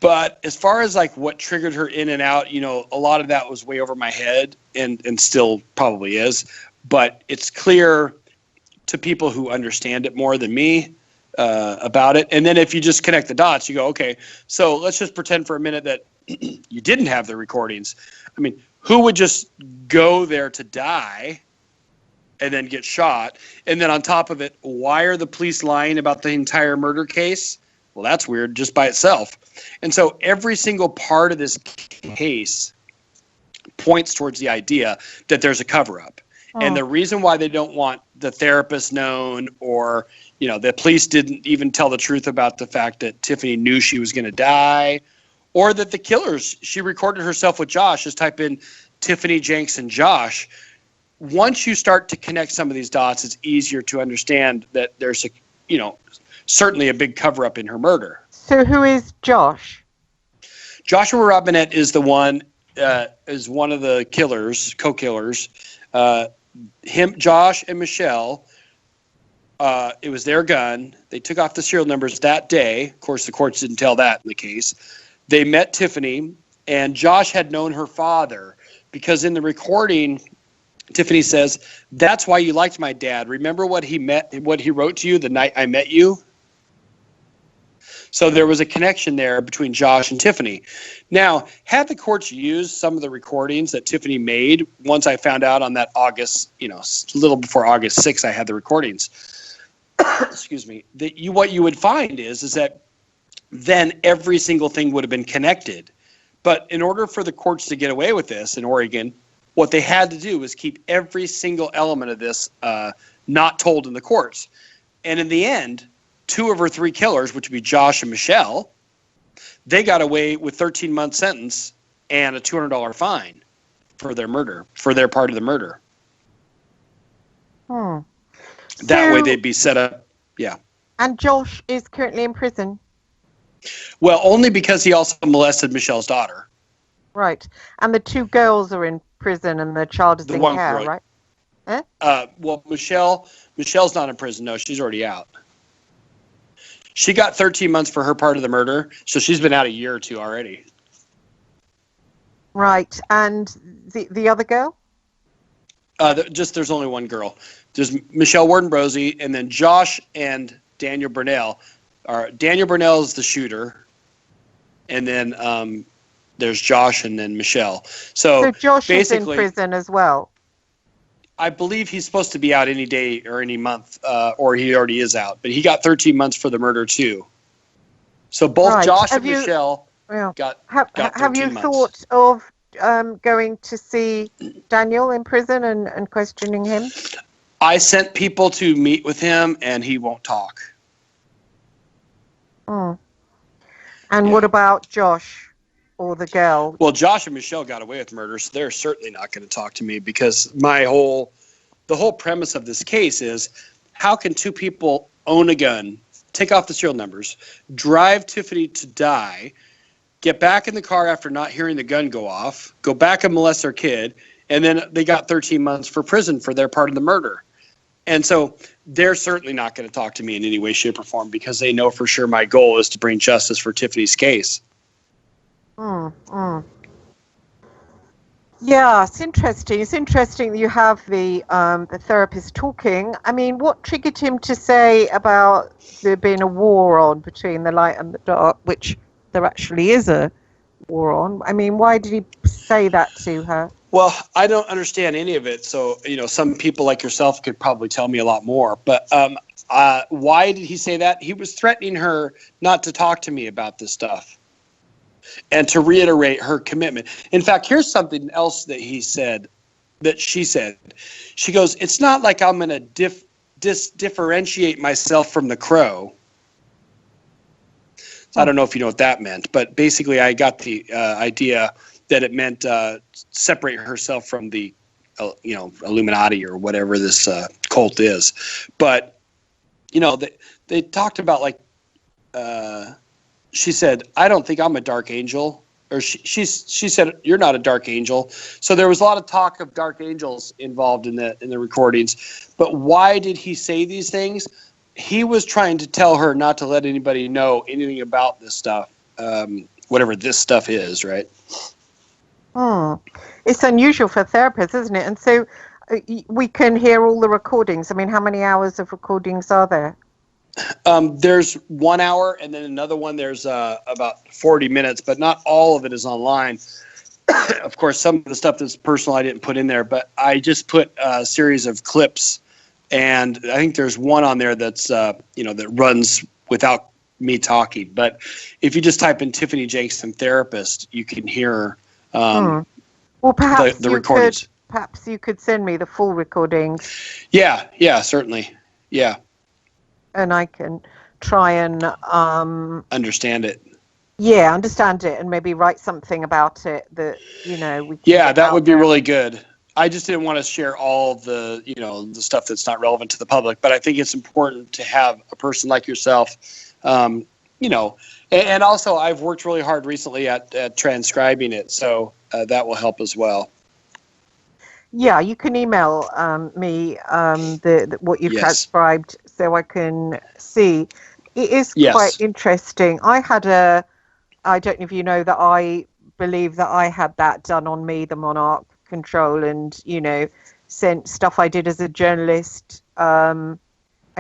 But as far as like what triggered her in and out, a lot of that was way over my head and still probably is. But it's clear to people who understand it more than me about it. And then if you just connect the dots, you go, okay, so let's just pretend for a minute that you didn't have the recordings. I mean, who would just go there to die and then get shot? And then on top of it, why are the police lying about the entire murder case? Well, that's weird just by itself. And so every single part of this case points towards the idea that there's a cover-up. And the reason why they don't want the therapist known, or, the police didn't even tell the truth about the fact that Tiffany knew she was going to die, or that the killers, she recorded herself with Josh. Just type in Tiffany Jenks and Josh. Once you start to connect some of these dots, it's easier to understand that there's certainly a big cover-up in her murder. So who is Josh? Joshua Robinette is the one, is one of the killers, co-killers. Josh and Michelle, it was their gun. They took off the serial numbers that day. Of course, the courts didn't tell that in the case. They met Tiffany, and Josh had known her father because in the recording, Tiffany says, "That's why you liked my dad. Remember what he wrote to you the night I met you?" So there was a connection there between Josh and Tiffany. Now, had the courts used some of the recordings that Tiffany made, once I found out on that August, a little before August 6th, I had the recordings. Excuse me. What you would find is that then every single thing would have been connected. But in order for the courts to get away with this in Oregon, what they had to do was keep every single element of this not told in the courts. And in the end, 2 of her 3 killers, which would be Josh and Michelle, they got away with 13-month sentence and a $200 fine for their murder, for their part of the murder. That way they'd be set up, yeah. And Josh is currently in prison? Well, only because he also molested Michelle's daughter. Right. And the 2 girls are in prison and the child is in care, girl, right? Well, Michelle's not in prison. No, she's already out. She got 13 months for her part of the murder, so she's been out a year or 2 already. Right. And the other girl? There's only one girl. There's Michelle Warden-Brosey, and then Josh and Daniel Burnell. Daniel Burnell is the shooter, and then there's Josh and then Michelle. So Josh is in prison as well? I believe he's supposed to be out any day or any month, or he already is out. But he got 13 months for the murder, too. So both Josh and Michelle got 13 Have you months. thought of going to see Daniel in prison and questioning him? I sent people to meet with him, and he won't talk. And what about Josh or the girl? Well, Josh and Michelle got away with murder, so they're certainly not going to talk to me because the whole premise of this case is how can 2 people own a gun, take off the serial numbers, drive Tiffany to die, get back in the car after not hearing the gun go off, go back and molest their kid, and then they got 13 months for prison for their part of the murder. And so they're certainly not going to talk to me in any way, shape, or form because they know for sure my goal is to bring justice for Tiffany's case. Yeah, it's interesting. It's interesting that you have the therapist talking. I mean, what triggered him to say about there being a war on between the light and the dark, which there actually is a war on? I mean, why did he say that to her? Well, I don't understand any of it. So, some people like yourself could probably tell me a lot more. But why did he say that? He was threatening her not to talk to me about this stuff and to reiterate her commitment. In fact, here's something else that he said that she said. She goes, it's not like I'm going to differentiate myself from the crow. So I don't know if you know what that meant, but basically I got the idea that it meant separate herself from the, Illuminati or whatever this cult is. But, they talked about she said, I don't think I'm a dark angel. Or she said, you're not a dark angel. So there was a lot of talk of dark angels involved in the recordings. But why did he say these things? He was trying to tell her not to let anybody know anything about this stuff, whatever this stuff is, right? It's unusual for therapists, isn't it? And so we can hear all the recordings. I mean, how many hours of recordings are there? There's 1 hour, and then another one. There's about 40 minutes, but not all of it is online. Of course, some of the stuff that's personal I didn't put in there, but I just put a series of clips, and I think there's one on there that's that runs without me talking. But if you just type in Tiffany Jenks and therapist, you can hear well, perhaps the recordings. Perhaps you could send me the full recordings. Yeah, certainly. Yeah. And I can try and understand it. Yeah, understand it, and maybe write something about it that we can. Yeah, that would be really good. I just didn't want to share all the the stuff that's not relevant to the public, but I think it's important to have a person like yourself, and also I've worked really hard recently at transcribing it, so that will help as well. Yeah, you can email me what you've transcribed so I can see. It is quite interesting. I don't know if you know that I believe that I had that done on me, the Monarch control, and, sent stuff I did as a journalist. I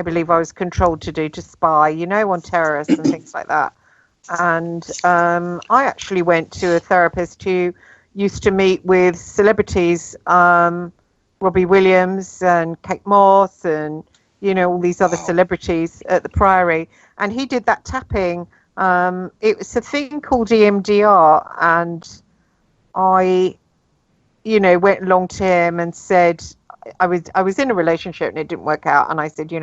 believe I was controlled to spy, on terrorists and things like that. And I actually went to a therapist who used to meet with celebrities, Robbie Williams and Kate Moss and, all these other celebrities at the Priory. And he did that tapping. It was a thing called EMDR. And I, went along to him and said, I was in a relationship and it didn't work out. And I said,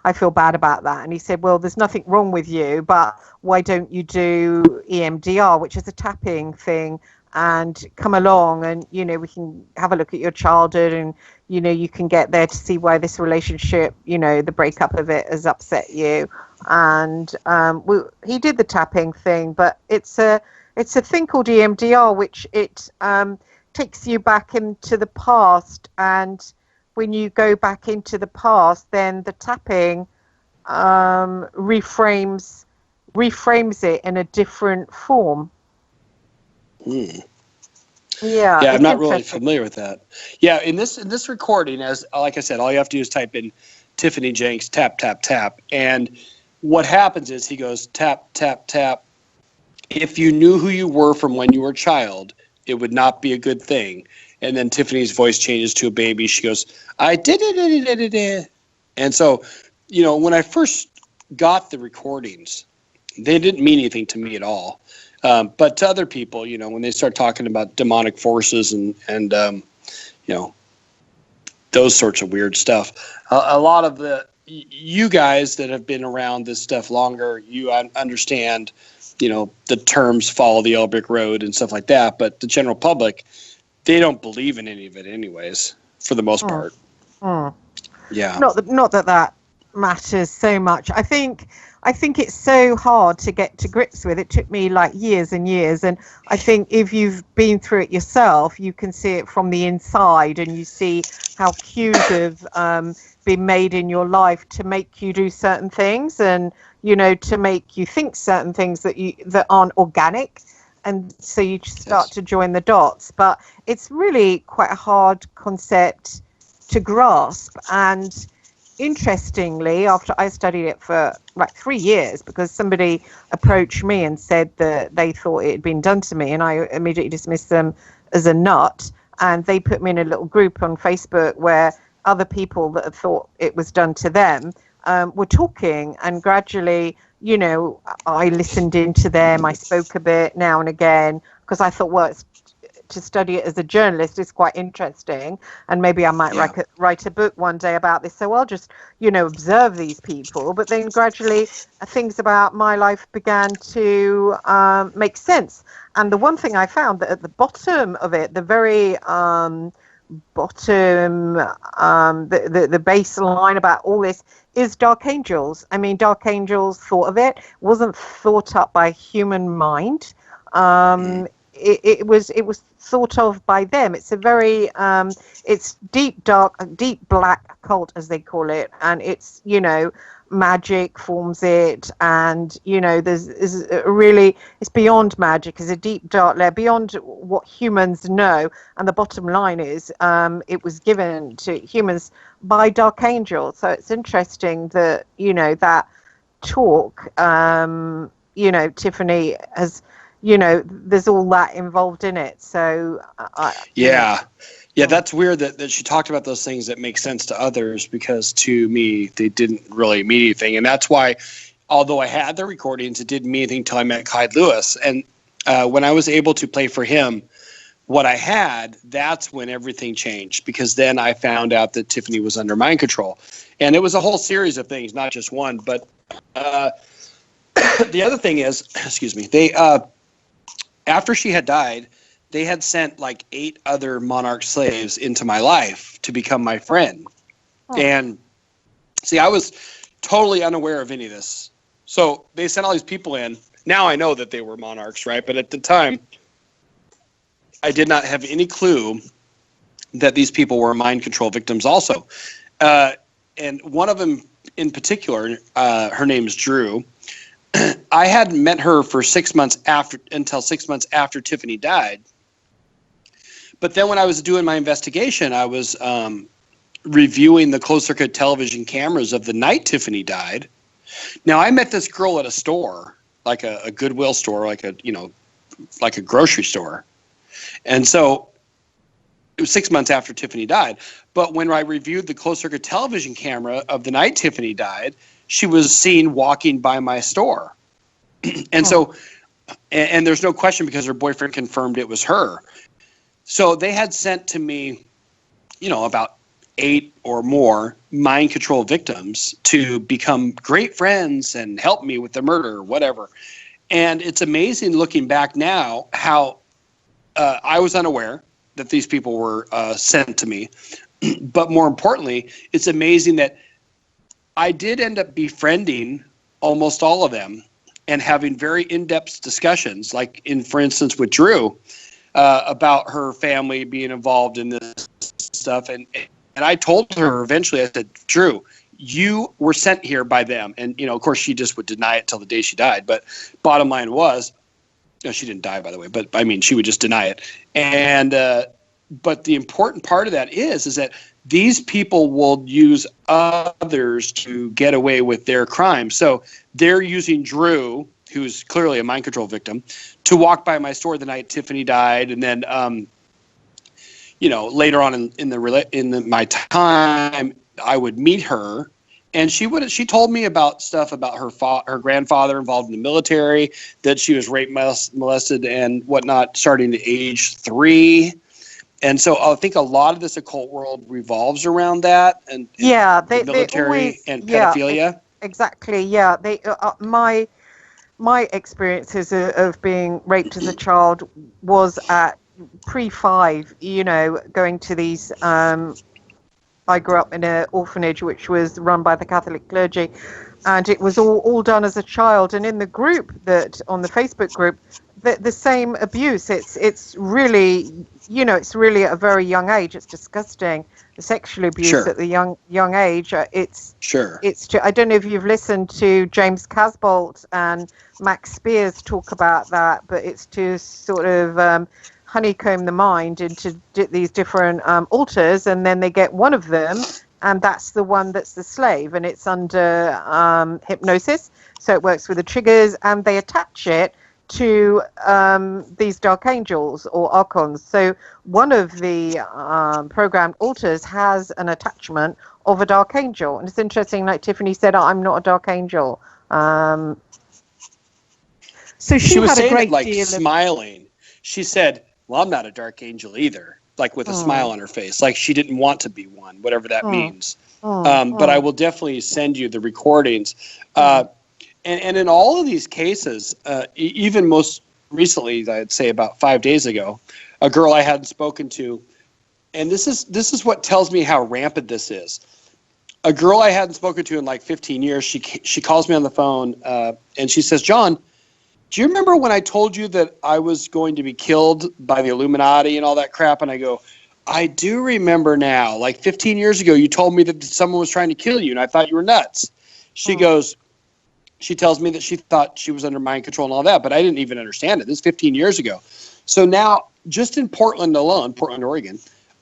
I feel bad about that. And he said, well, there's nothing wrong with you, but why don't you do EMDR, which is a tapping thing? And come along and, we can have a look at your childhood and, you can get there to see why this relationship, the breakup of it has upset you. And he did the tapping thing, but it's a thing called EMDR, which it takes you back into the past. And when you go back into the past, then the tapping reframes it in a different form. Yeah, I'm not really familiar with that. Yeah, in this recording, as like I said, all you have to do is type in Tiffany Jenks, tap, tap, tap. And what happens is he goes, tap, tap, tap. If you knew who you were from when you were a child, it would not be a good thing. And then Tiffany's voice changes to a baby. She goes, I did it. And so, when I first got the recordings, they didn't mean anything to me at all. But to other people, when they start talking about demonic forces and those sorts of weird stuff, a lot of you guys that have been around this stuff longer, you understand, the terms follow the yellow brick road and stuff like that. But the general public, they don't believe in any of it anyways, for the most part. Yeah. Not that matters so much. I think it's so hard to get to grips with. It took me years and years. And I think if you've been through it yourself, you can see it from the inside and you see how cues have been made in your life to make you do certain things and, to make you think certain things that aren't organic. And so you start to join the dots. But it's really quite a hard concept to grasp. And interestingly, after I studied it for 3 years, because somebody approached me and said that they thought it had been done to me, and I immediately dismissed them as a nut, and they put me in a little group on Facebook where other people that had thought it was done to them were talking, and gradually, I listened into them. I spoke a bit now and again because I thought, well, it's to study it as a journalist is quite interesting, and maybe I might write a book one day about this. So I'll just, observe these people, but then gradually things about my life began to make sense. And the one thing I found that at the bottom of it, the very bottom, the baseline about all this is dark angels. I mean, dark angels thought of it. It wasn't thought up by human mind. It was thought of by them. It's a very it's deep black occult, as they call it, and it's magic forms it, and there's really, it's beyond magic. It's a deep dark layer beyond what humans know, and the bottom line is it was given to humans by dark angels. So it's interesting that that talk Tiffany has, there's all that involved in it. So yeah, that's weird that she talked about those things that make sense to others, because to me, they didn't really mean anything. And that's why, although I had the recordings, it didn't mean anything until I met Clyde Lewis. And when I was able to play for him what I had, that's when everything changed, because then I found out that Tiffany was under mind control. And it was a whole series of things, not just one. But the other thing is, excuse me, they after she had died, they had sent like 8 other Monarch slaves into my life to become my friend. Oh. And see, I was totally unaware of any of this. So they sent all these people in. Now I know that they were Monarchs, right? But at the time, I did not have any clue that these people were mind control victims also. And one of them in particular, her name's Drew. I hadn't met her for 6 months until 6 months after Tiffany died. But then when I was doing my investigation, I was reviewing the closed circuit television cameras of the night Tiffany died. Now, I met this girl at a store, like a Goodwill store, like a grocery store. And so it was 6 months after Tiffany died. But when I reviewed the closed circuit television camera of the night Tiffany died, she was seen walking by my store. And so, and there's no question, because her boyfriend confirmed it was her. So they had sent to me, about 8 or more mind control victims to become great friends and help me with the murder or whatever. And it's amazing looking back now how I was unaware that these people were sent to me. But more importantly, it's amazing that I did end up befriending almost all of them and having very in-depth discussions, like for instance, with Drew, about her family being involved in this stuff. And I told her eventually, I said, Drew, you were sent here by them. And, of course, she just would deny it till the day she died. But bottom line was, she didn't die, by the way, but I mean, she would just deny it. And, but the important part of that is that these people will use others to get away with their crimes. So they're using Drew, who's clearly a mind control victim, to walk by my store the night Tiffany died. And then, later on in my time, I would meet her, and she told me about stuff about her grandfather involved in the military, that she was raped, molested, and whatnot, starting at age 3. And so I think a lot of this occult world revolves around that, and the military and pedophilia. Exactly. Yeah. They my experiences of being raped as a child was at pre-5. Going to these. I grew up in an orphanage which was run by the Catholic clergy, and it was all done as a child. And in the group on the Facebook group, the same abuse. It's really, it's really at a very young age. It's disgusting. The sexual abuse at the young age. It's I don't know if you've listened to James Casbolt and Max Spears talk about that, but it's to sort of honeycomb the mind into these different altars, and then they get one of them, and that's the one that's the slave, and it's under hypnosis. So it works with the triggers, and they attach it to these dark angels or archons. So one of the programmed altars has an attachment of a dark angel. And it's interesting, like Tiffany said, I'm not a dark angel. So she was had saying a great it like deal smiling. She said, well, I'm not a dark angel either, like with a smile on her face, like she didn't want to be one, whatever that means. But I will definitely send you the recordings. And in all of these cases, even most recently, I'd say about 5 days ago, a girl I hadn't spoken to, and this is what tells me how rampant this is. A girl I hadn't spoken to in like 15 years, she calls me on the phone, and she says, John, do you remember when I told you that I was going to be killed by the Illuminati and all that crap? And I go, I do remember now. Like 15 years ago, you told me that someone was trying to kill you, and I thought you were nuts. She goes, she tells me that she thought she was under mind control and all that, but I didn't even understand it. This is 15 years ago. So now, just in Portland alone, Portland, Oregon,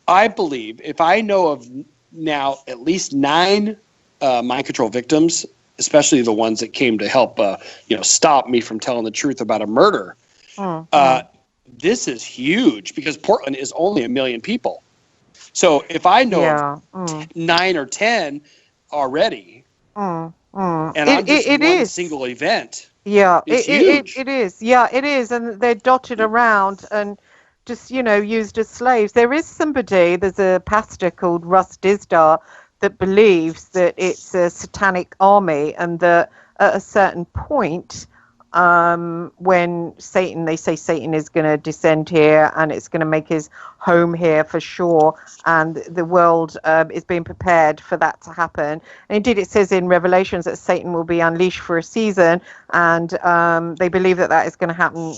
I believe if I know of now at least 9 mind control victims, especially the ones that came to help, stop me from telling the truth about a murder. This is huge because Portland is only 1 million people. So if I know of 9 or 10 already, and I'm just one single event. Yeah, it's huge. It is. Yeah, it is. And they're dotted around and just, used as slaves. There's a pastor called Russ Dizdar that believes that it's a satanic army and that at a certain point, when they say Satan is going to descend here and it's going to make his home here for sure, and the world is being prepared for that to happen. And indeed, it says in Revelations that Satan will be unleashed for a season, and they believe that is going to happen,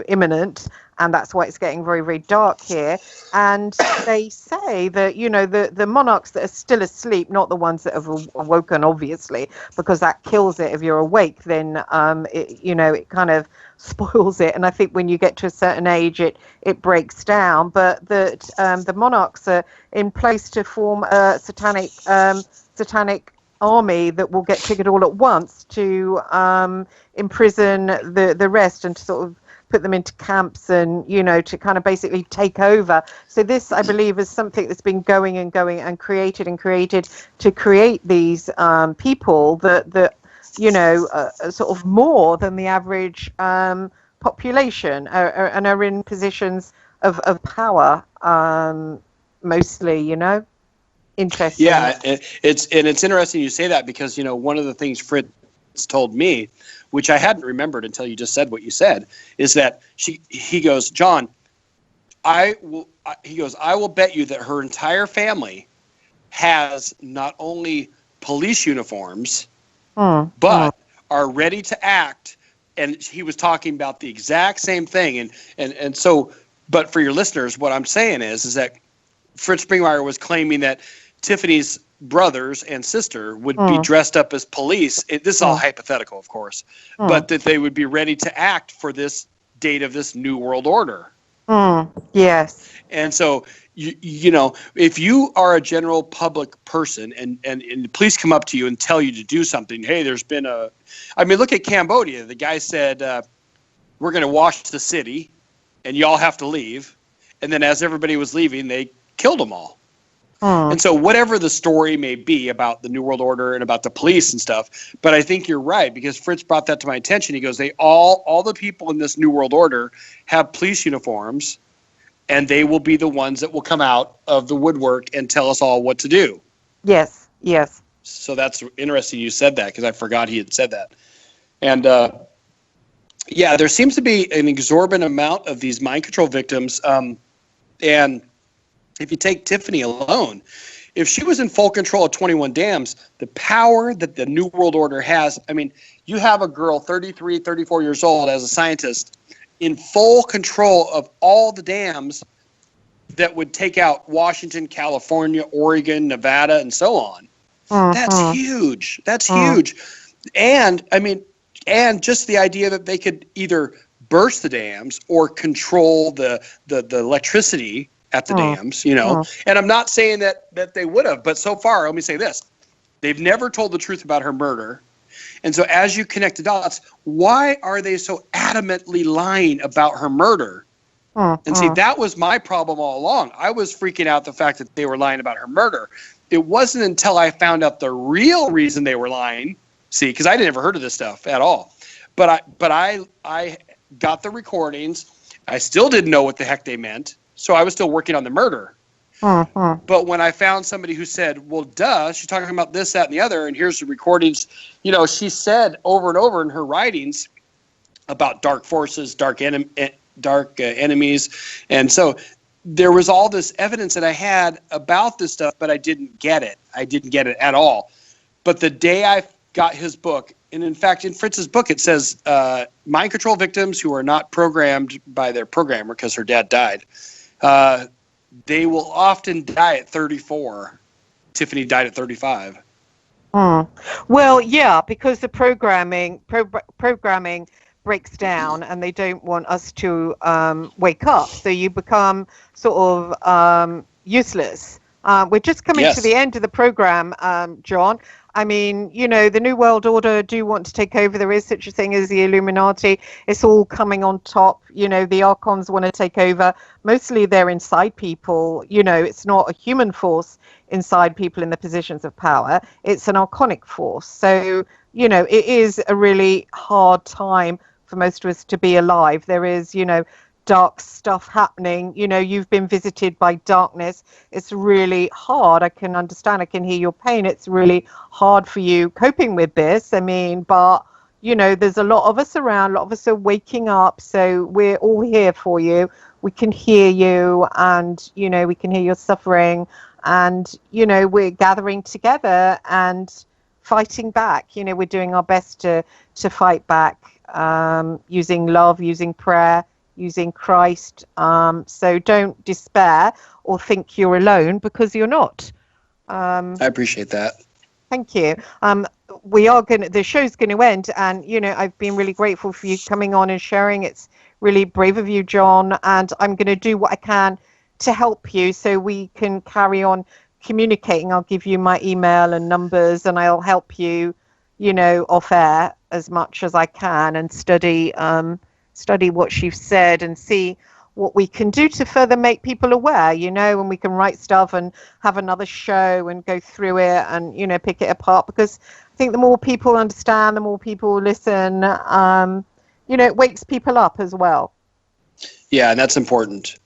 imminent. And that's why it's getting very, very dark here. And they say that, the monarchs that are still asleep, not the ones that have awoken, obviously, because that kills it. If you're awake, then, it kind of spoils it. And I think when you get to a certain age, it breaks down. But that the monarchs are in place to form a satanic army that will get triggered all at once to imprison the rest and to sort of put them into camps and, to kind of basically take over. So this, I believe, is something that's been going and created to create these people that are sort of more than the average population and are in positions of power, mostly, Interesting. Yeah, it's interesting you say that because, one of the things Fritz told me, which I hadn't remembered until you just said what you said, is that he goes, John, I will bet you that her entire family has not only police uniforms, but are ready to act. And he was talking about the exact same thing. And so, but for your listeners, what I'm saying is that Fritz Springmeier was claiming that Tiffany's brothers and sister would be dressed up as police. This is all hypothetical, of course, but that they would be ready to act for this date of this new world order. Yes. And so, if you are a general public person and the police come up to you and tell you to do something, hey, there's been look at Cambodia. The guy said, we're going to wash the city and y'all have to leave. And then as everybody was leaving, they killed them all. And so whatever the story may be about the New World Order and about the police and stuff, but I think you're right because Fritz brought that to my attention. He goes, all the people in this New World Order have police uniforms and they will be the ones that will come out of the woodwork and tell us all what to do. Yes. So that's interesting you said that because I forgot he had said that. And there seems to be an exorbitant amount of these mind control victims. And if you take Tiffany alone, if she was in full control of 21 dams, the power that the New World Order has, you have a girl 33, 34 years old as a scientist in full control of all the dams that would take out Washington, California, Oregon, Nevada, and so on. That's huge. That's huge. And, and just the idea that they could either burst the dams or control the electricity at the dams, and I'm not saying that they would have, but so far, let me say this. They've never told the truth about her murder. And so as you connect the dots, why are they so adamantly lying about her murder? And see, that was my problem all along. I was freaking out the fact that they were lying about her murder. It wasn't until I found out the real reason they were lying, because I never heard of this stuff at all. But I got the recordings. I still didn't know what the heck they meant, so I was still working on the murder. Mm-hmm. But when I found somebody who said, well, duh, she's talking about this, that, and the other, and here's the recordings, she said over and over in her writings about dark forces, dark enemies. And so there was all this evidence that I had about this stuff, but I didn't get it. I didn't get it at all. But the day I got his book, and in fact, in Fritz's book, it says mind control victims who are not programmed by their programmer because her dad died, they will often die at 34. Tiffany died at 35. Well, yeah, because the programming breaks down and they don't want us to wake up. So you become sort of useless. We're just coming to the end of the program, John. I mean, the New World Order do want to take over. There is such a thing as the Illuminati. It's all coming on top. The Archons want to take over. Mostly they're inside people. It's not a human force inside people in the positions of power. It's an archonic force. So, it is a really hard time for most of us to be alive. There is, dark stuff happening. You've been visited by darkness. It's really hard. I can understand. I can hear your pain. It's really hard for you coping with this. I mean, but there's a lot of us around. A lot of us are waking up. So we're all here for you. We can hear you, and we can hear your suffering, and we're gathering together and fighting back. We're doing our best to fight back, using love, using prayer, using Christ. So don't despair or think you're alone, because you're not. I appreciate that. Thank you. The show's going to end, and I've been really grateful for you coming on and sharing. It's really brave of you, John, and I'm going to do what I can to help you so we can carry on communicating. I'll give you my email and numbers, and I'll help you, off air as much as I can, and study what she's said and see what we can do to further make people aware, and we can write stuff and have another show and go through it and, pick it apart, because I think the more people understand, the more people listen, it wakes people up as well. Yeah, and that's important.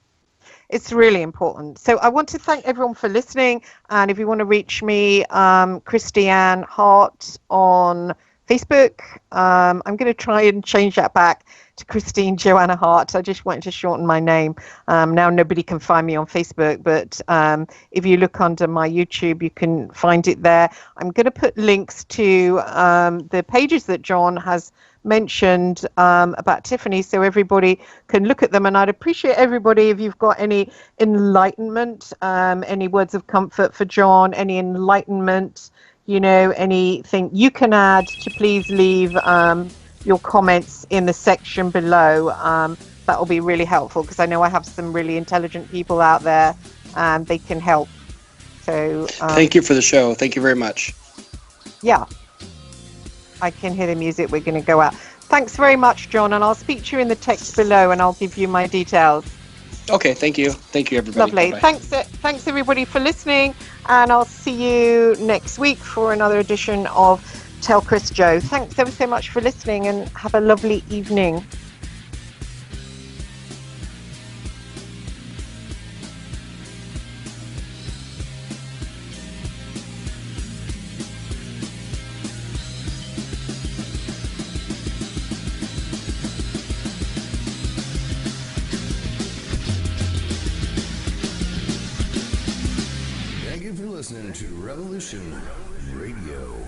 It's really important. So I want to thank everyone for listening. And if you want to reach me, Joanna Hart on Facebook. I'm going to try and change that back to Christine Joanna Hart. I just wanted to shorten my name. Now nobody can find me on Facebook, but if you look under my YouTube, you can find it there. I'm going to put links to the pages that John has mentioned about Tiffany, so everybody can look at them. And I'd appreciate everybody, if you've got any enlightenment, any words of comfort for John, any enlightenment, anything you can add, to please leave your comments in the section below. That will be really helpful, because I know I have some really intelligent people out there, and they can help. So thank you for the show. Thank you very much. Yeah, I can hear the music. We're going to go out. Thanks very much, John, and I'll speak to you in the text below, and I'll give you my details. Okay, thank you. Thank you, everybody. Lovely. Bye-bye. Thanks everybody for listening, and I'll see you next week for another edition of Tell Chris Joe. Thanks ever so much for listening, and have a lovely evening. Thank you for listening to Revolution Radio.